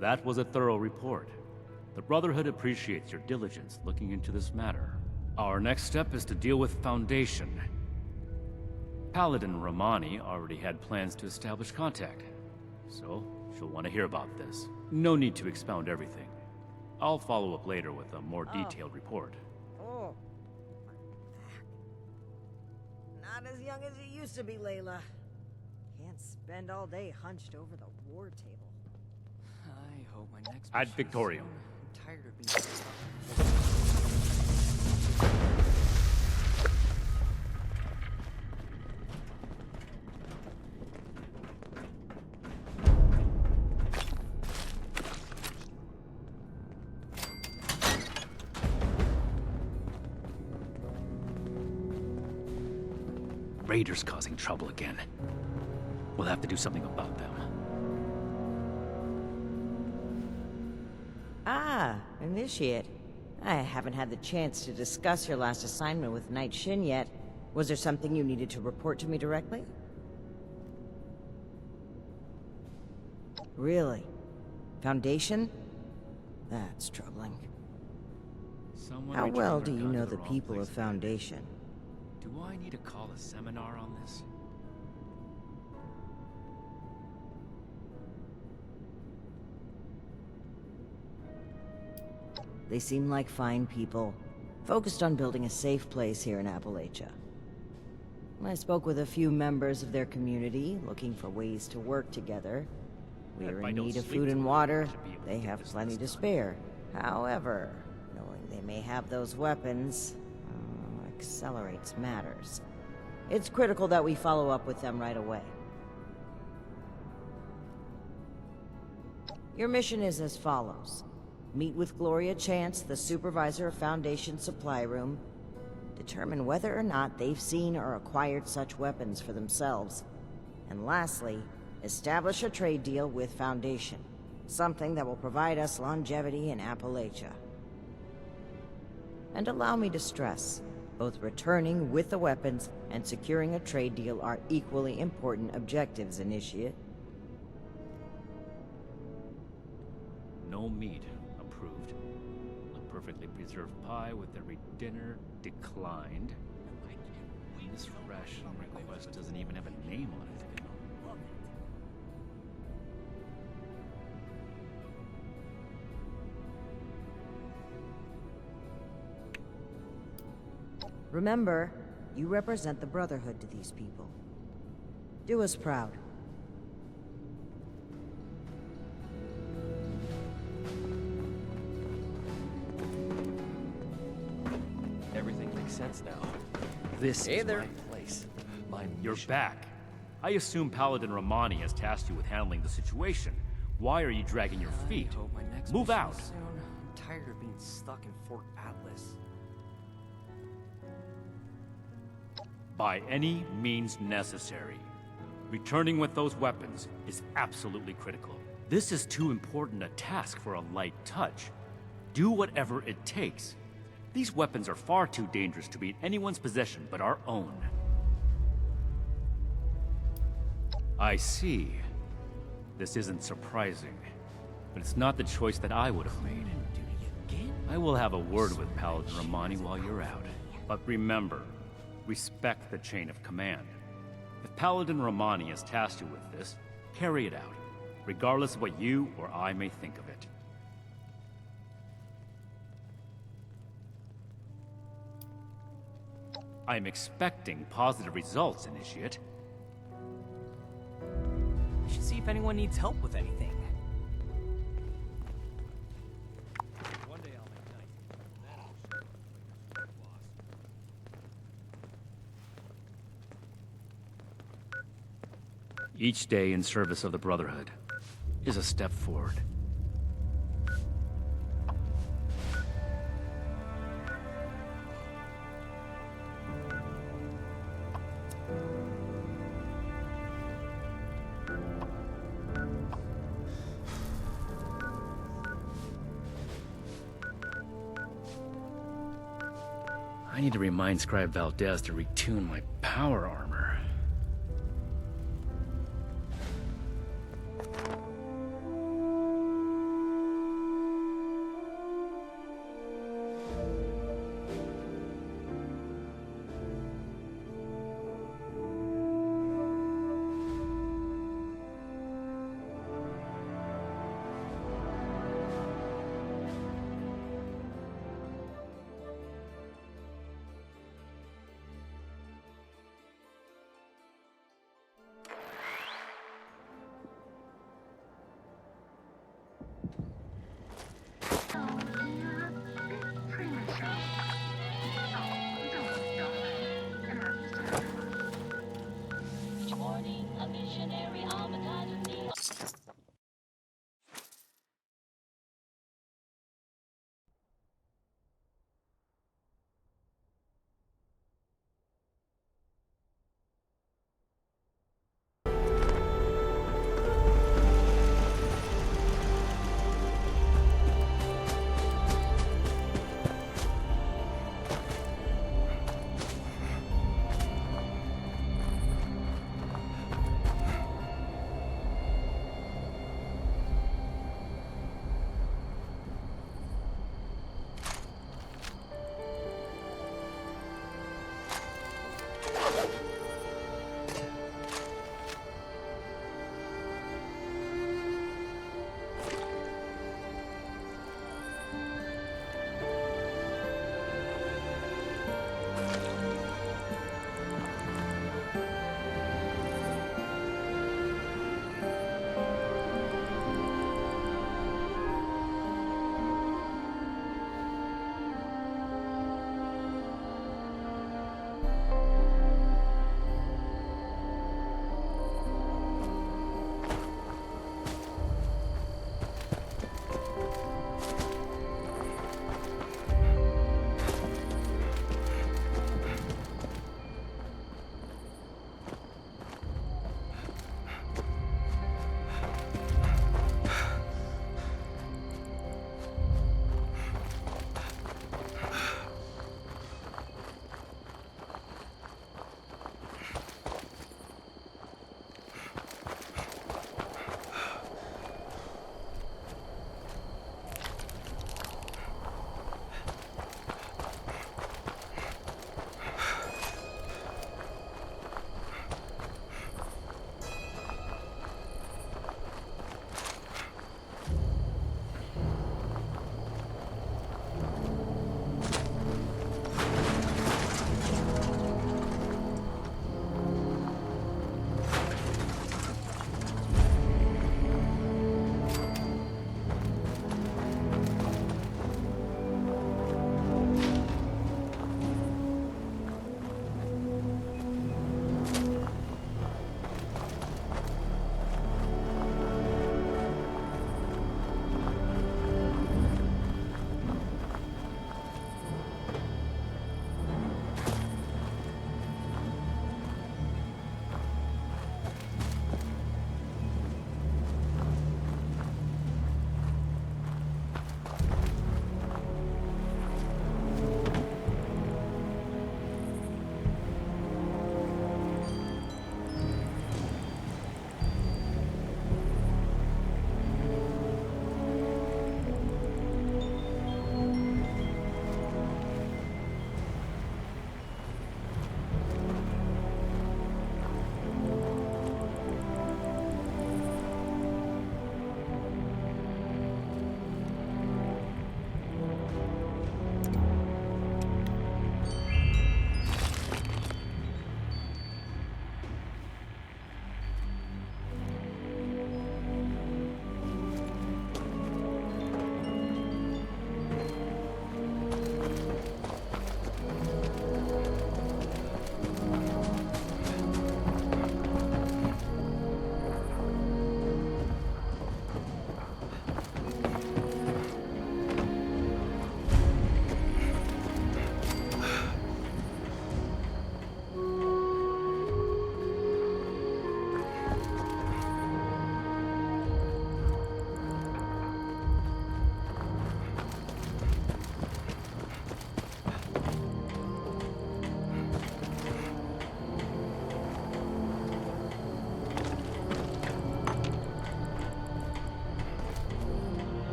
That was a thorough report. The Brotherhood appreciates your diligence looking into this matter. Our next step is to deal with Foundation. Paladin Romani already had plans to establish contact, so she'll want to hear about this. No need to expound everything. I'll follow up later with a more detailed report. Oh. Not as young as you used to be, Layla. Can't spend all day hunched over the war table. I hope my next Ad Victoriam. I'm tired of being Raiders causing trouble again. We'll have to do something about them. Ah, Initiate. I haven't had the chance to discuss your last assignment with Knight Shin yet. Was there something you needed to report to me directly? Really? Foundation? That's troubling. Someone How reached well for do a you gun know to the wrong people place of Foundation? Do I need to call a seminar on this? They seem like fine people, focused on building a safe place here in Appalachia. I spoke with a few members of their community, looking for ways to work together. We are in need of food and water. They have plenty to spare. However, knowing they may have those weapons accelerates matters. It's critical that we follow up with them right away. Your mission is as follows. Meet with Gloria Chance, the supervisor of Foundation Supply Room. Determine whether or not they've seen or acquired such weapons for themselves. And lastly, establish a trade deal with Foundation. Something that will provide us longevity in Appalachia. And allow me to stress, both returning with the weapons and securing a trade deal are equally important objectives, Initiate. No meat. Approved. A perfectly preserved pie with every dinner declined. This ration request doesn't even have a name on it. Remember, you represent the Brotherhood to these people. Do us proud. Everything makes sense now. This is my place. My You're mission. back. I assume Paladin Romani has tasked you with handling the situation. Why are you dragging your feet? I hope my next Move mission out. is soon. I'm tired of being stuck in Fort Atlas. By any means necessary. Returning with those weapons is absolutely critical. This is too important a task for a light touch. Do whatever it takes. These weapons are far too dangerous to be in anyone's possession but our own. I see. This isn't surprising, but it's not the choice that I would have made. I will have a word with Paladin Romani while you're out. But remember, respect the chain of command. If Paladin Romani has tasked you with this, carry it out, regardless of what you or I may think of it. I'm expecting positive results, Initiate. I should see if anyone needs help with anything. One day I'll make nice. That I'm sure. Boss. Each day in service of the Brotherhood is a step forward. I need to remind Scribe Valdez to retune my power armor.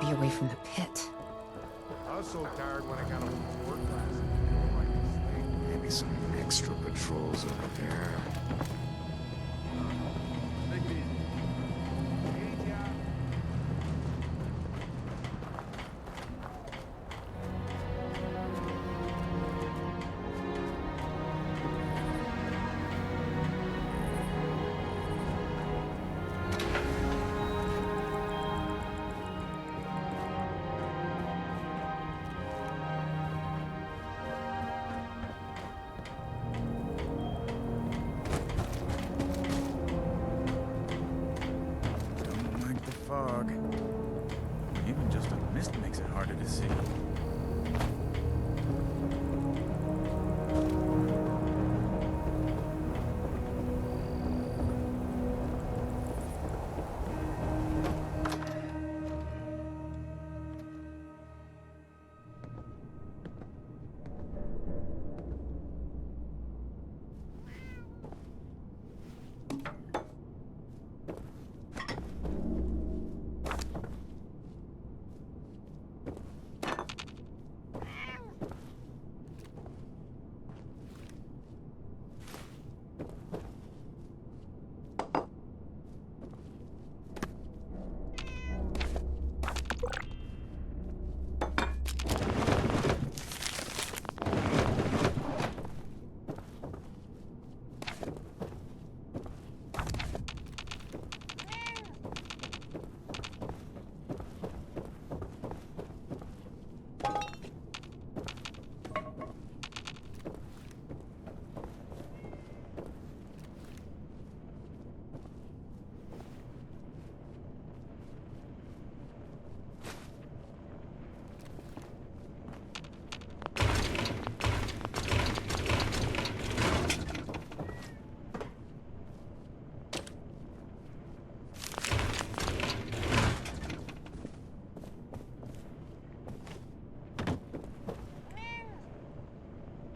be away from the pit. I was so tired when I got home from work last night. Maybe some extra patrols over there. Don't like the fog. Even just a mist makes it harder to see.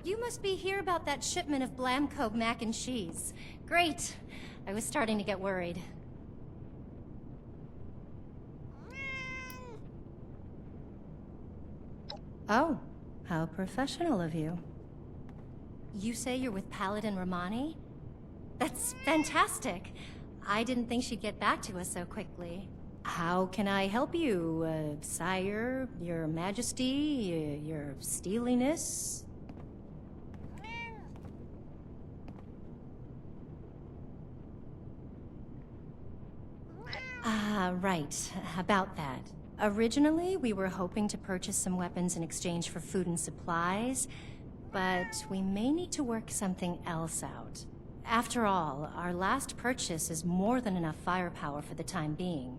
You must be here about that shipment of Blamco mac and cheese. Great. I was starting to get worried. Oh, how professional of you. You say you're with Paladin Romani? That's fantastic. I didn't think she'd get back to us so quickly. How can I help you, sire, your majesty, your steeliness? Right. About that. Originally, we were hoping to purchase some weapons in exchange for food and supplies, but we may need to work something else out. After all, our last purchase is more than enough firepower for the time being.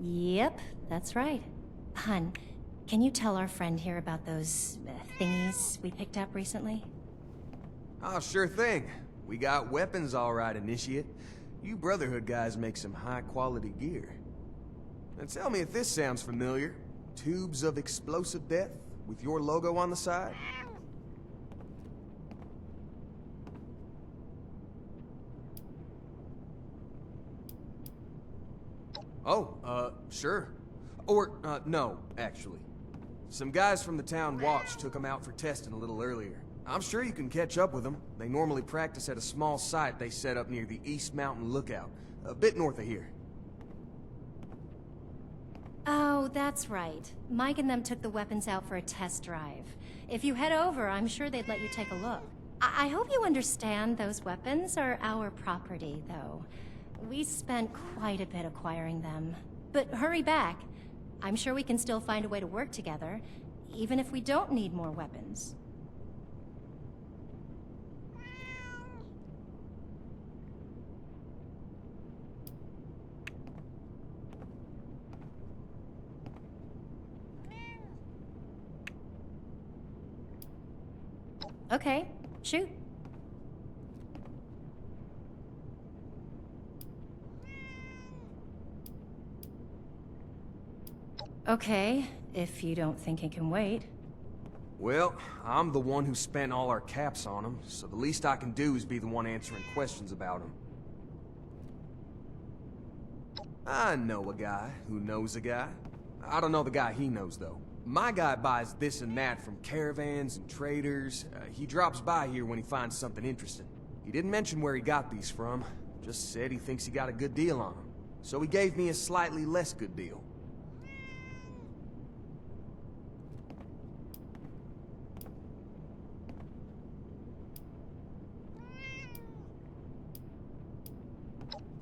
Yep, that's right. Hun, can you tell our friend here about those thingies we picked up recently? Oh, sure thing. We got weapons all right, Initiate. You Brotherhood guys make some high-quality gear. Now tell me if this sounds familiar. Tubes of explosive death with your logo on the side? Oh, sure. Or, no, actually. Some guys from the town watch took them out for testing a little earlier. I'm sure you can catch up with them. They normally practice at a small site they set up near the East Mountain Lookout, a bit north of here. Oh, that's right. Mike and them took the weapons out for a test drive. If you head over, I'm sure they'd let you take a look. I hope you understand those weapons are our property, though. We spent quite a bit acquiring them. But hurry back. I'm sure we can still find a way to work together, even if we don't need more weapons. Okay, shoot. Okay, if you don't think it can wait. Well, I'm the one who spent all our caps on him, so the least I can do is be the one answering questions about him. I know a guy who knows a guy. I don't know the guy he knows, though. My guy buys this and that from caravans and traders. He drops by here when he finds something interesting. He didn't mention where he got these from, just said he thinks he got a good deal on them. So he gave me a slightly less good deal.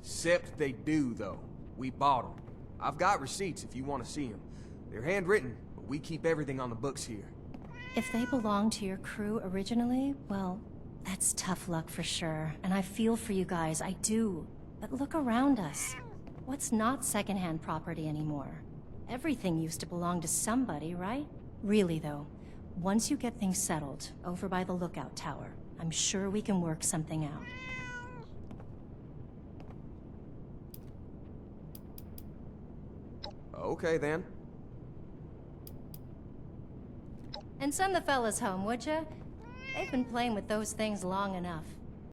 Except they do, though. We bought them. I've got receipts if you want to see them. They're handwritten, but we keep everything on the books here. If they belonged to your crew originally, well, that's tough luck for sure. And I feel for you guys, I do. But look around us. What's not secondhand property anymore? Everything used to belong to somebody, right? Really, though, once you get things settled, over by the lookout tower, I'm sure we can work something out. Okay, then. And send the fellas home, would ya? They've been playing with those things long enough.